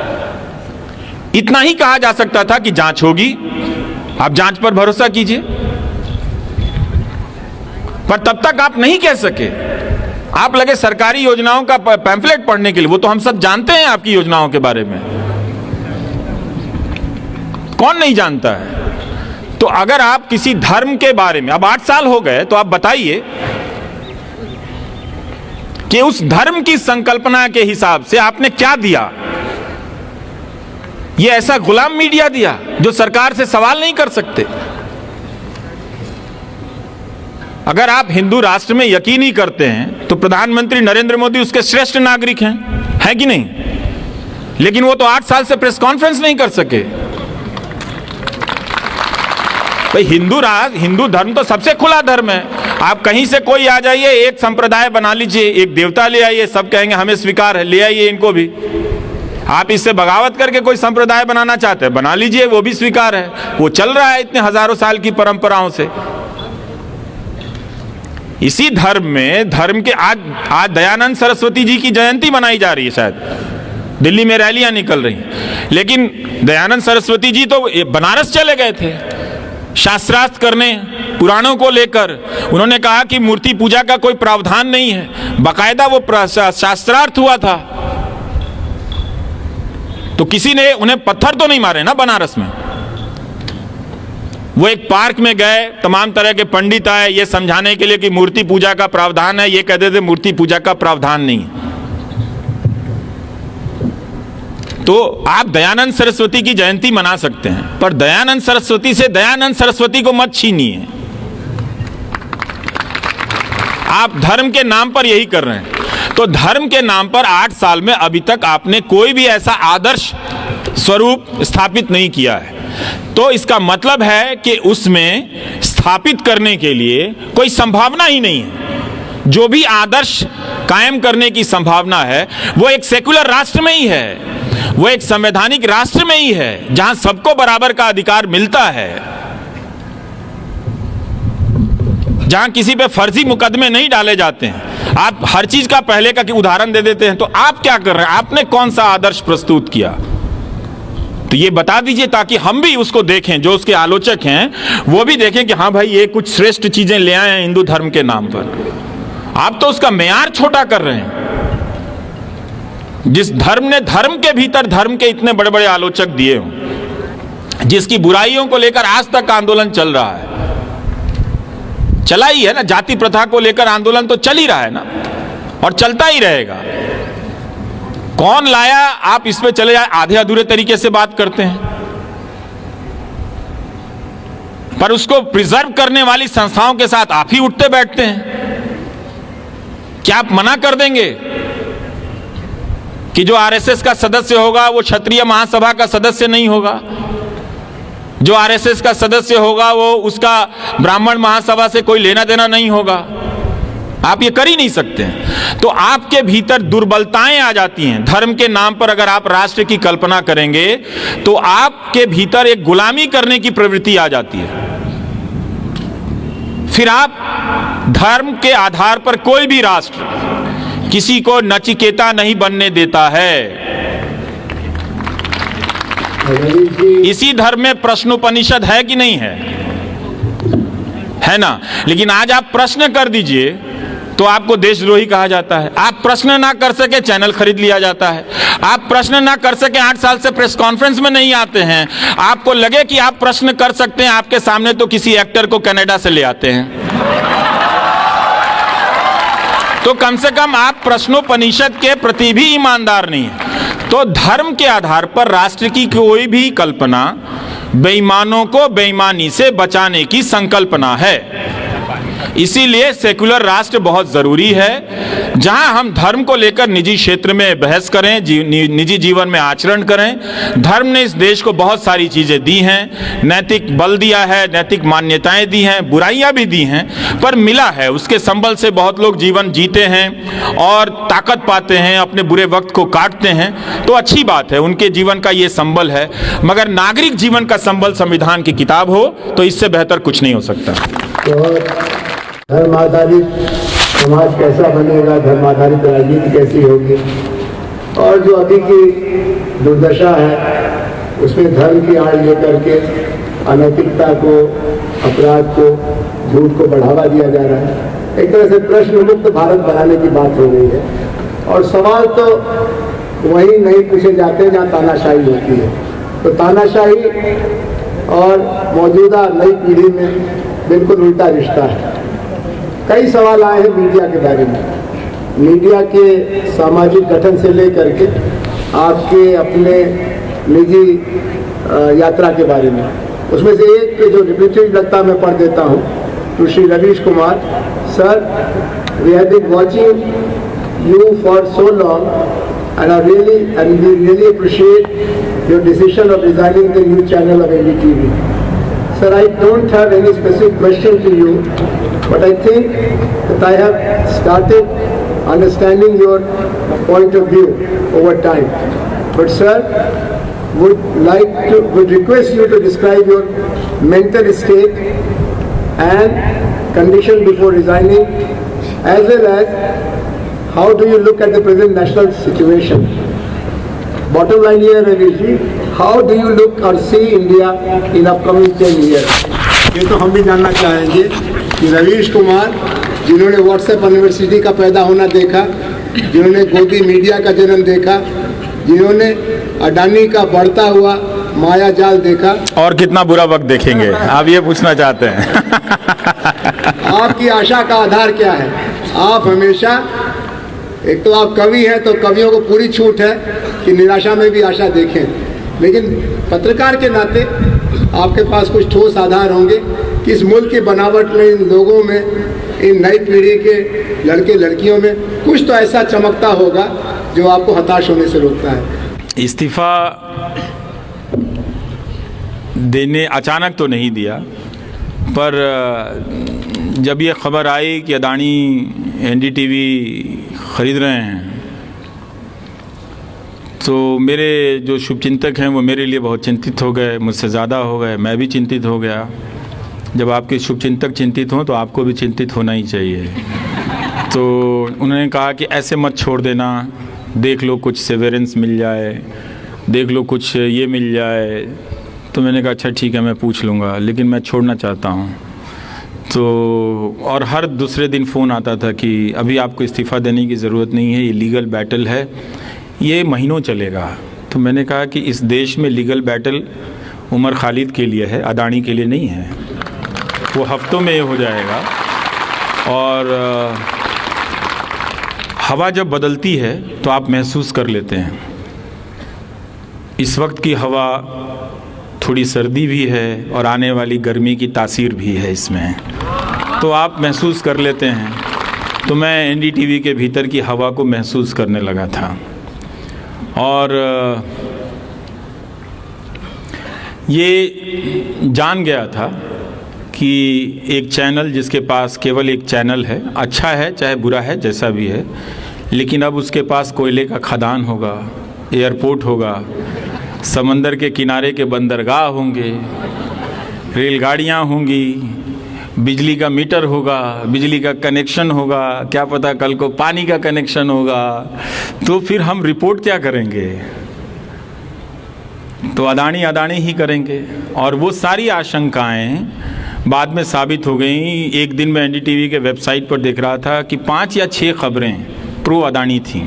Speaker 2: इतना ही कहा जा सकता था कि जांच होगी, आप जांच पर भरोसा कीजिए, पर तब तक आप नहीं कह सके। आप लगे सरकारी योजनाओं का पैम्फलेट पढ़ने के लिए। वो तो हम सब जानते हैं आपकी योजनाओं के बारे में, कौन नहीं जानता है? तो अगर आप किसी धर्म के बारे में, अब 8 साल हो गए, तो आप बताइए कि उस धर्म की संकल्पना के हिसाब से आपने क्या दिया? ये ऐसा गुलाम मीडिया दिया जो सरकार से सवाल नहीं कर सकते। अगर आप हिंदू राष्ट्र में यकीन ही करते हैं तो प्रधानमंत्री नरेंद्र मोदी उसके श्रेष्ठ नागरिक हैं कि नहीं? लेकिन वो तो 8 साल से प्रेस कॉन्फ्रेंस नहीं कर सके। भाई हिंदू धर्म तो सबसे खुला धर्म है। आप कहीं से कोई आ जाइए, एक संप्रदाय बना लीजिए, एक देवता ले आइए, सब कहेंगे हमें स्वीकार है, ले आइए इनको भी। आप इससे बगावत करके कोई संप्रदाय बनाना चाहते हैं, बना लीजिए, वो भी स्वीकार है। वो चल रहा है इतने हजारों साल की परंपराओं से। इसी धर्म में, धर्म के आज दयानंद सरस्वती जी की जयंती मनाई जा रही है, शायद दिल्ली में रैलियां निकल रही हैं। लेकिन दयानंद सरस्वती जी तो बनारस चले गए थे शास्त्रार्थ करने, पुराणों को लेकर। उन्होंने कहा कि मूर्ति पूजा का कोई प्रावधान नहीं है, बाकायदा वो शास्त्रार्थ हुआ था। तो किसी ने उन्हें पत्थर तो नहीं मारे ना बनारस में। वो एक पार्क में गए, तमाम तरह के पंडित आए ये समझाने के लिए कि मूर्ति पूजा का प्रावधान है, ये कहते थे मूर्ति पूजा का प्रावधान नहीं है। तो आप दयानंद सरस्वती की जयंती मना सकते हैं, पर दयानंद सरस्वती से दयानंद सरस्वती को मत छीनिए। आप धर्म के नाम पर यही कर रहे हैं। तो धर्म के नाम पर 8 साल में अभी तक आपने कोई भी ऐसा आदर्श स्वरूप स्थापित नहीं किया है। तो इसका मतलब है कि उसमें स्थापित करने के लिए कोई संभावना ही नहीं है। जो भी आदर्श कायम करने की संभावना है वो एक सेकुलर राष्ट्र में ही है, वो एक संवैधानिक राष्ट्र में ही है, जहां सबको बराबर का अधिकार मिलता है, जहां किसी पे फर्जी मुकदमे नहीं डाले जाते हैं। आप हर चीज का पहले का उदाहरण दे देते हैं। तो आप क्या कर रहे हैं? आपने कौन सा आदर्श प्रस्तुत किया? तो ये बता दीजिए ताकि हम भी उसको देखें, जो उसके आलोचक हैं वो भी देखें कि हाँ भाई ये कुछ श्रेष्ठ चीजें ले आए हैं हिंदू धर्म के नाम पर। आप तो उसका मेयार छोटा कर रहे हैं। जिस धर्म ने धर्म के भीतर धर्म के इतने बड़े बड़े आलोचक दिए हों, जिसकी बुराइयों को लेकर आज तक आंदोलन चल रहा है, चला ही है ना, जाति प्रथा को लेकर आंदोलन तो चल ही रहा है ना, और चलता ही रहेगा। कौन लाया? आप इस पे चले जाए, आधे अधूरे तरीके से बात करते हैं, पर उसको प्रिजर्व करने वाली संस्थाओं के साथ आप ही उठते बैठते हैं। क्या आप मना कर देंगे कि जो आरएसएस का सदस्य होगा वो क्षत्रिय महासभा का सदस्य नहीं होगा, जो आरएसएस का सदस्य होगा वो उसका ब्राह्मण महासभा से कोई लेना देना नहीं होगा? आप ये कर ही नहीं सकते हैं। तो आपके भीतर दुर्बलताएं आ जाती हैं। धर्म के नाम पर अगर आप राष्ट्र की कल्पना करेंगे तो आपके भीतर एक गुलामी करने की प्रवृत्ति आ जाती है। फिर आप धर्म के आधार पर कोई भी राष्ट्र किसी को नचिकेता नहीं बनने देता है। इसी धर्म में प्रश्नोपनिषद है कि नहीं है? है ना? लेकिन आज आप प्रश्न कर दीजिए तो आपको देशद्रोही कहा जाता है। आप प्रश्न ना कर सके चैनल खरीद लिया जाता है। आप प्रश्न ना कर सके 8 साल से प्रेस कॉन्फ्रेंस में नहीं आते हैं। आपको लगे कि आप प्रश्न कर सकते हैं आपके सामने, तो किसी एक्टर को कनाडा से ले आते हैं। तो कम से कम आप प्रश्नोपनिषद के प्रति भी ईमानदार नहीं है। तो धर्म के आधार पर राष्ट्र की कोई भी कल्पना बेईमानों को बेईमानी से बचाने की संकल्पना है। इसीलिए सेकुलर राष्ट्र बहुत जरूरी है, जहां हम धर्म को लेकर निजी क्षेत्र में बहस करें, निजी जीवन में आचरण करें। धर्म ने इस देश को बहुत सारी चीजें दी हैं, नैतिक बल दिया है, नैतिक मान्यताएं दी हैं, बुराइयां भी दी हैं, पर मिला है। उसके संबल से बहुत लोग जीवन जीते हैं और ताकत पाते हैं, अपने बुरे वक्त को काटते हैं। तो अच्छी बात है, उनके जीवन का ये संबल है। मगर नागरिक जीवन का संबल संविधान की किताब हो तो इससे बेहतर कुछ नहीं हो सकता।
Speaker 3: धर्म आधारित समाज कैसा बनेगा, धर्म आधारित राजनीति कैसी होगी, और जो अभी की दुर्दशा है उसमें धर्म की आड़ लेकर के अनैतिकता को, अपराध को, झूठ को बढ़ावा दिया जा रहा है। एक तरह से प्रश्न मुक्त भारत बनाने की बात हो रही है, और सवाल तो वही नहीं पूछे जाते जहाँ तानाशाही होती है। तो तानाशाही और मौजूदा नई पीढ़ी में बिल्कुल उल्टा रिश्ता है। कई सवाल आए हैं मीडिया के बारे में, मीडिया के सामाजिक गठन से लेकर के आपके अपने निजी यात्रा के बारे में। उसमें से एक जो रिपीटेड लगता मैं पढ़ देता हूँ, to Shri Ravish Kumar sir, we have been watching you for so long and we really appreciate your decision of resigning the news channel of NDTV. Sir, I don't have any specific question to you, but I think that I have started understanding your point of view over time. But sir, would request you to describe your mental state and condition before resigning, as well as how do you look at the present national situation? Bottom line here, Ravish ji, how do you look or see India in upcoming 10 years? ये तो हम भी जानना चाहेंगे कि रवीश कुमार, जिन्होंने WhatsApp university का पैदा होना देखा, जिन्होंने गोदी मीडिया का जन्म देखा, जिन्होंने अडानी का बढ़ता हुआ माया जाल देखा,
Speaker 2: और कितना बुरा वक्त देखेंगे, आप ये पूछना चाहते हैं।
Speaker 3: आपकी आशा का आधार क्या है? आप हमेशा, एक तो आप कवि हैं तो कवियों को पूरी छूट है कि निराशा में भी आशा देखें, लेकिन पत्रकार के नाते आपके पास कुछ ठोस आधार होंगे कि इस मुल्क की बनावट में, इन लोगों में, इन नई पीढ़ी के लड़के लड़कियों में कुछ तो ऐसा चमकता होगा जो आपको हताश होने से रोकता है।
Speaker 2: इस्तीफा देने अचानक तो नहीं दिया, पर जब ये खबर आई कि अडानी एनडीटीवी ख़रीद रहे हैं, तो मेरे जो शुभचिंतक हैं वो मेरे लिए बहुत चिंतित हो गए, मुझसे ज़्यादा हो गए। मैं भी चिंतित हो गया। जब आपके शुभचिंतक चिंतित हों तो आपको भी चिंतित होना ही चाहिए। तो उन्होंने कहा कि ऐसे मत छोड़ देना, देख लो कुछ सेवेरेंस मिल जाए, देख लो कुछ ये मिल जाए। तो मैंने कहा अच्छा ठीक है, मैं पूछ लूँगा, लेकिन मैं छोड़ना चाहता हूँ। तो और हर दूसरे दिन फ़ोन आता था कि अभी आपको इस्तीफ़ा देने की ज़रूरत नहीं है, ये लीगल बैटल है, ये महीनों चलेगा। तो मैंने कहा कि इस देश में लीगल बैटल उमर खालिद के लिए है, अडानी के लिए नहीं है। वो हफ्तों में हो जाएगा। और हवा जब बदलती है तो आप महसूस कर लेते हैं। इस वक्त की हवा थोड़ी सर्दी भी है और आने वाली गर्मी की तासीर भी है इसमें, तो आप महसूस कर लेते हैं। तो मैं एनडीटीवी के भीतर की हवा को महसूस करने लगा था। और ये जान गया था कि एक चैनल जिसके पास केवल एक चैनल है, अच्छा है चाहे बुरा है जैसा भी है, लेकिन अब उसके पास कोयले का खदान होगा, एयरपोर्ट होगा, समंदर के किनारे के बंदरगाह होंगे, रेलगाड़ियाँ होंगी, बिजली का मीटर होगा, बिजली का कनेक्शन होगा, क्या पता कल को पानी का कनेक्शन होगा। तो फिर हम रिपोर्ट क्या करेंगे? तो अडानी ही करेंगे। और वो सारी आशंकाएं, बाद में साबित हो गई। एक दिन मैं एनडीटीवी के वेबसाइट पर देख रहा था कि 5 या 6 खबरें प्रो अदानी थीं,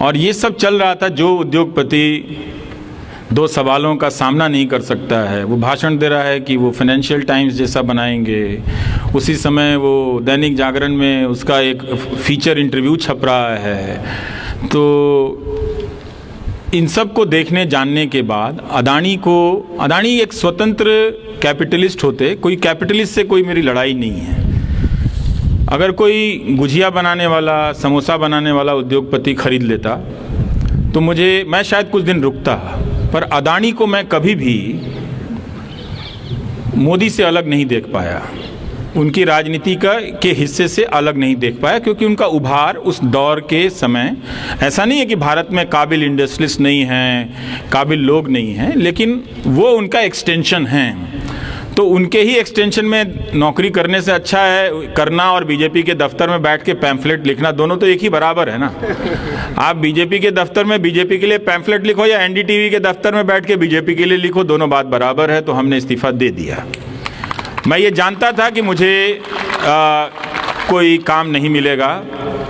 Speaker 2: और ये सब चल रहा था। जो उद्योगपति 2 सवालों का सामना नहीं कर सकता है, वो भाषण दे रहा है कि वो फाइनेंशियल टाइम्स जैसा बनाएंगे। उसी समय वो दैनिक जागरण में उसका एक फीचर इंटरव्यू छप रहा है। तो इन सब को देखने जानने के बाद अदानी एक स्वतंत्र कैपिटलिस्ट होते। कोई कैपिटलिस्ट से कोई मेरी लड़ाई नहीं है। अगर कोई गुजिया बनाने वाला, समोसा बनाने वाला उद्योगपति खरीद लेता तो मैं शायद कुछ दिन रुकता, पर अदानी को मैं कभी भी मोदी से अलग नहीं देख पाया, उनकी राजनीति के हिस्से से अलग नहीं देख पाया, क्योंकि उनका उभार उस दौर के समय, ऐसा नहीं है कि भारत में काबिल इंडस्ट्रियलिस्ट नहीं हैं, काबिल लोग नहीं हैं, लेकिन वो उनका एक्सटेंशन हैं। तो उनके ही एक्सटेंशन में नौकरी करने से अच्छा है करना और बीजेपी के दफ्तर में बैठ के पैम्फलेट लिखना, दोनों तो एक ही बराबर है ना। आप बीजेपी के दफ्तर में बीजेपी के लिए पैम्फलेट लिखो या एनडीटीवी के दफ्तर में बैठ के बीजेपी के लिए लिखो, दोनों बात बराबर है। तो हमने इस्तीफा दे दिया। मैं ये जानता था कि मुझे कोई काम नहीं मिलेगा,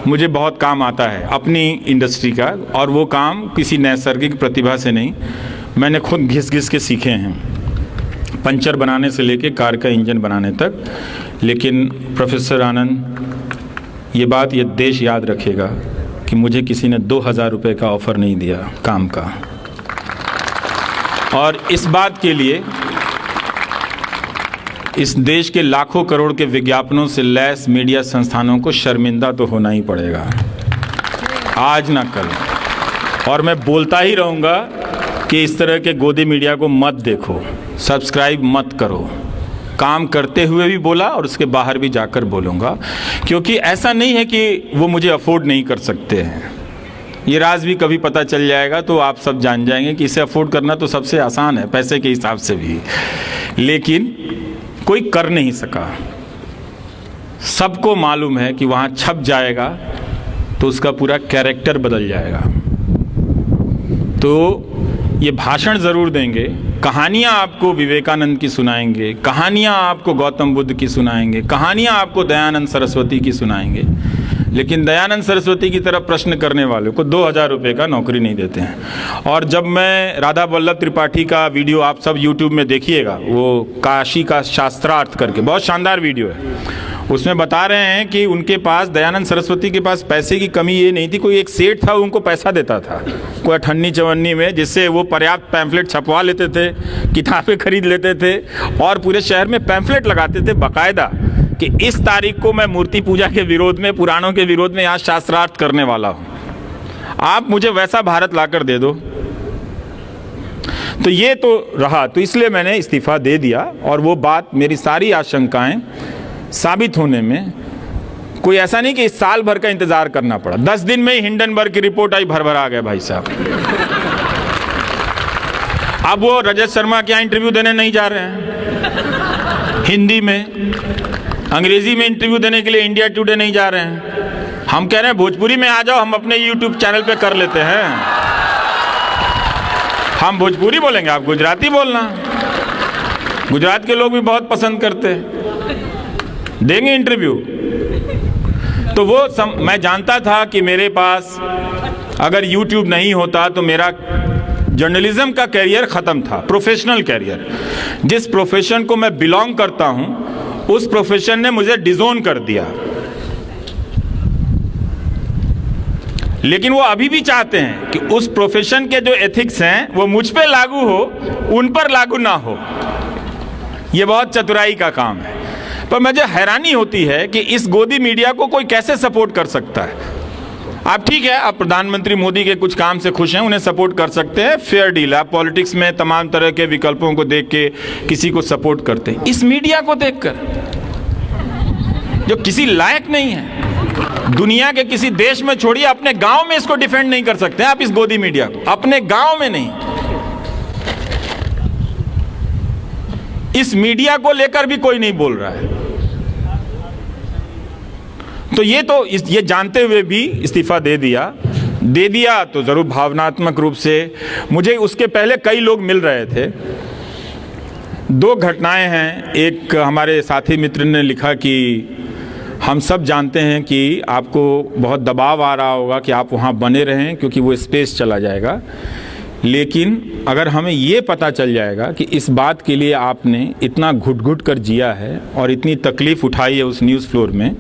Speaker 2: मुझे बहुत काम आता है अपनी इंडस्ट्री का, और वो काम किसी नैसर्गिक प्रतिभा से नहीं, मैंने खुद घिस घिस के सीखे हैं, पंचर बनाने से लेके कार का इंजन बनाने तक। लेकिन प्रोफेसर आनंद, ये बात ये देश याद रखेगा कि मुझे किसी ने 2000 रुपये का ऑफ़र नहीं दिया काम का, और इस बात के लिए इस देश के लाखों करोड़ के विज्ञापनों से लैस मीडिया संस्थानों को शर्मिंदा तो होना ही पड़ेगा, आज ना कल। और मैं बोलता ही रहूँगा कि इस तरह के गोदी मीडिया को मत देखो, सब्सक्राइब मत करो। काम करते हुए भी बोला और उसके बाहर भी जाकर बोलूँगा, क्योंकि ऐसा नहीं है कि वो मुझे अफोर्ड नहीं कर सकते हैं। ये राज भी कभी पता चल जाएगा तो आप सब जान जाएंगे कि इसे अफोर्ड करना तो सबसे आसान है, पैसे के हिसाब से भी, लेकिन कोई कर नहीं सका। सबको मालूम है कि वहाँ छप जाएगा तो उसका पूरा कैरेक्टर बदल जाएगा। तो ये भाषण ज़रूर देंगे, कहानियाँ आपको विवेकानंद की सुनाएंगे, कहानियाँ आपको गौतम बुद्ध की सुनाएंगे, कहानियाँ आपको दयानंद सरस्वती की सुनाएंगे, लेकिन दयानंद सरस्वती की तरफ प्रश्न करने वालों को 2000 रुपये का नौकरी नहीं देते हैं। और जब मैं राधा वल्लभ त्रिपाठी का वीडियो आप सब यूट्यूब में देखिएगा, वो काशी का शास्त्रार्थ करके बहुत शानदार वीडियो है, उसमें बता रहे हैं कि उनके पास, दयानंद सरस्वती के पास पैसे की कमी ये नहीं थी, कोई एक सेठ था उनको पैसा देता था कोई अठन्नी चवन्नी में, जिससे वो पर्याप्त पैम्फलेट छपवा लेते थे, किताबें खरीद लेते थे और पूरे शहर में पैम्फलेट लगाते थे बाकायदा कि इस तारीख को मैं मूर्ति पूजा के विरोध में, पुराणों के विरोध में यहाँ शास्त्रार्थ करने वाला हूँ, आप मुझे वैसा भारत लाकर दे दो। तो ये तो रहा, तो इसलिए मैंने इस्तीफा दे दिया। और वो बात, मेरी सारी आशंकाएं साबित होने में कोई ऐसा नहीं कि इस साल भर का इंतजार करना पड़ा। 10 दिन में ही हिंडनबर्ग की रिपोर्ट आई, भर आ गया भाई साहब। अब वो रजत शर्मा के यहाँ इंटरव्यू देने नहीं जा रहे हैं, हिंदी में, अंग्रेजी में इंटरव्यू देने के लिए इंडिया टुडे नहीं जा रहे हैं। हम कह रहे हैं भोजपुरी में आ जाओ, हम अपने यूट्यूब चैनल पे कर लेते हैं। हम भोजपुरी बोलेंगे, आप गुजराती बोलना। गुजरात के लोग भी बहुत पसंद करते हैं, देंगे इंटरव्यू। तो वो मैं जानता था कि मेरे पास अगर यूट्यूब नहीं होता तो मेरा जर्नलिज्म का कैरियर ख़त्म था, प्रोफेशनल कैरियर। जिस प्रोफेशन को मैं बिलोंग करता हूं, उस प्रोफेशन ने मुझे डिजोन कर दिया। लेकिन वो अभी भी चाहते हैं कि उस प्रोफेशन के जो एथिक्स हैं वो मुझ पे लागू हो, उन पर लागू ना हो। ये बहुत चतुराई का काम है। पर मुझे हैरानी होती है कि इस गोदी मीडिया को कोई कैसे सपोर्ट कर सकता है। आप ठीक है, आप प्रधानमंत्री मोदी के कुछ काम से खुश हैं, उन्हें सपोर्ट कर सकते हैं, फेयर डील। आप पॉलिटिक्स में तमाम तरह के विकल्पों को देख के किसी को सपोर्ट करते हैं। इस मीडिया को देखकर जो किसी लायक नहीं है, दुनिया के किसी देश में छोड़िए, अपने गांव में इसको डिफेंड नहीं कर सकते आप इस गोदी मीडिया को, अपने गांव में नहीं। इस मीडिया को लेकर भी कोई नहीं बोल रहा है। तो ये जानते हुए भी इस्तीफा दे दिया तो जरूर भावनात्मक रूप से। मुझे उसके पहले कई लोग मिल रहे थे, दो घटनाएं हैं। एक हमारे साथी मित्र ने लिखा कि हम सब जानते हैं कि आपको बहुत दबाव आ रहा होगा कि आप वहाँ बने रहें क्योंकि वो स्पेस चला जाएगा, लेकिन अगर हमें ये पता चल जाएगा कि इस बात के लिए आपने इतना घुट-घुट कर जिया है और इतनी तकलीफ़ उठाई है उस न्यूज़ फ्लोर में,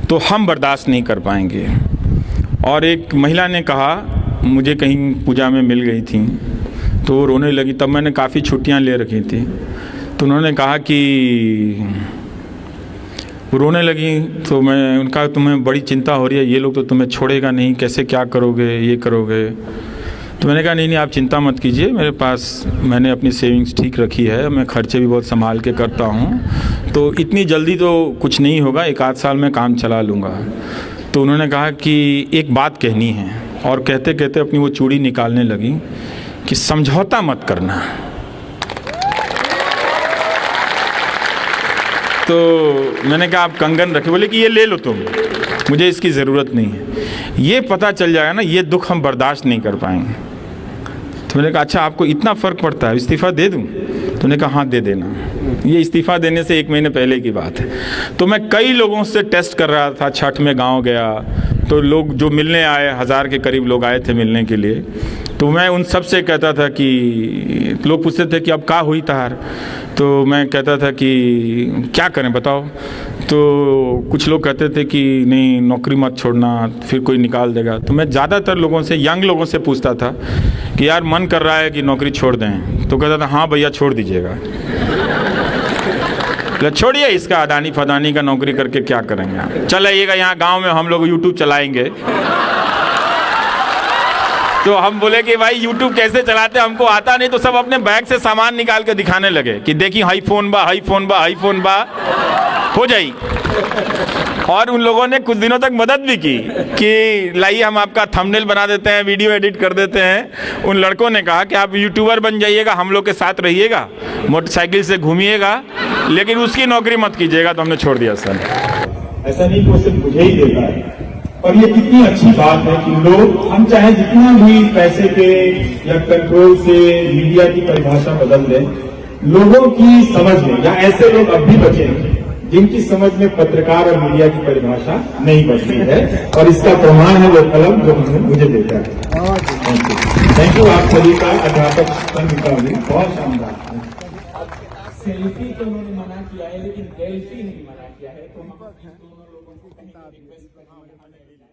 Speaker 2: तो हम बर्दाश्त नहीं कर पाएंगे। और एक महिला ने कहा, मुझे कहीं पूजा में मिल गई थी तो वो रोने लगी, तब मैंने काफ़ी छुट्टियां ले रखी थी, तो उन्होंने कहा कि रोने लगी तो मैं उनका, तुम्हें बड़ी चिंता हो रही है, ये लोग तो तुम्हें छोड़ेगा नहीं, कैसे क्या करोगे, ये करोगे। तो मैंने कहा नहीं आप चिंता मत कीजिए, मेरे पास मैंने अपनी सेविंग्स ठीक रखी है, मैं खर्चे भी बहुत संभाल के करता हूँ, तो इतनी जल्दी तो कुछ नहीं होगा, 1 आध साल में काम चला लूँगा। तो उन्होंने कहा कि एक बात कहनी है, और कहते कहते अपनी वो चूड़ी निकालने लगी कि समझौता मत करना। तो मैंने कहा आप कंगन रखे, बोले कि ये ले लो तुम, मुझे इसकी ज़रूरत नहीं है। ये पता चल जाएगा ना, ये दुख हम बर्दाश्त नहीं कर पाएंगे। तो मैंने कहा अच्छा आपको इतना फ़र्क पड़ता है, इस्तीफ़ा दे दूँ? तो उन्होंने कहा हाँ दे देना। ये इस्तीफ़ा देने से 1 महीने पहले की बात है। तो मैं कई लोगों से टेस्ट कर रहा था, छठ में गाँव गया तो लोग जो मिलने आए, 1000 के करीब लोग आए थे मिलने के लिए, तो मैं उन सब से कहता था कि लोग पूछते थे कि अब क्या हुई तार, तो मैं कहता था कि क्या करें बताओ। तो कुछ लोग कहते थे कि नहीं नौकरी मत छोड़ना, फिर कोई निकाल देगा। तो मैं ज़्यादातर लोगों से, यंग लोगों से पूछता था कि यार मन कर रहा है कि नौकरी छोड़ दें, तो कहता था हाँ भैया छोड़ दीजिएगा। छोड़िए इसका, अदानी फदानी का नौकरी करके क्या करेंगे, चल आइएगा यहाँ गांव में हम लोग यूट्यूब चलाएंगे। तो हम बोले कि भाई यूट्यूब कैसे चलाते हमको आता नहीं, तो सब अपने बैग से सामान निकाल के दिखाने लगे कि देखिए हाई फोन बा, हाई फोन बा, हाई फोन बा, हो जाई। और उन लोगों ने कुछ दिनों तक मदद भी की कि लाइए हम आपका थंबनेल बना देते हैं, वीडियो एडिट कर देते हैं। उन लड़कों ने कहा कि आप यूट्यूबर बन जाइएगा, हम लोग के साथ रहिएगा, मोटरसाइकिल से घूमिएगा, लेकिन उसकी नौकरी मत कीजिएगा। तो हमने छोड़ दिया सर।
Speaker 4: ऐसा नहीं वो सिर्फ मुझे ही देता है। और ये कितनी अच्छी बात है कि लोग, हम चाहे जितना भी पैसे पे या कंट्रोल से मीडिया की परिभाषा बदल दें, लोगों की समझ में, या ऐसे लोग अब भी बचे हैं जिनकी समझ में पत्रकार और मीडिया की परिभाषा नहीं बदली है, और इसका प्रमाण है वो कलम जो मुझे देता है। थैंक यू आप सभी का, अध्यापक संघ का भी बहुत शानदार।
Speaker 5: सेल्फी तो उन्होंने मना किया है, लेकिन सेल्फी नहीं मना किया है, तो हम दोनों लोगों को कहीं रिक्वेस्ट करेंगे।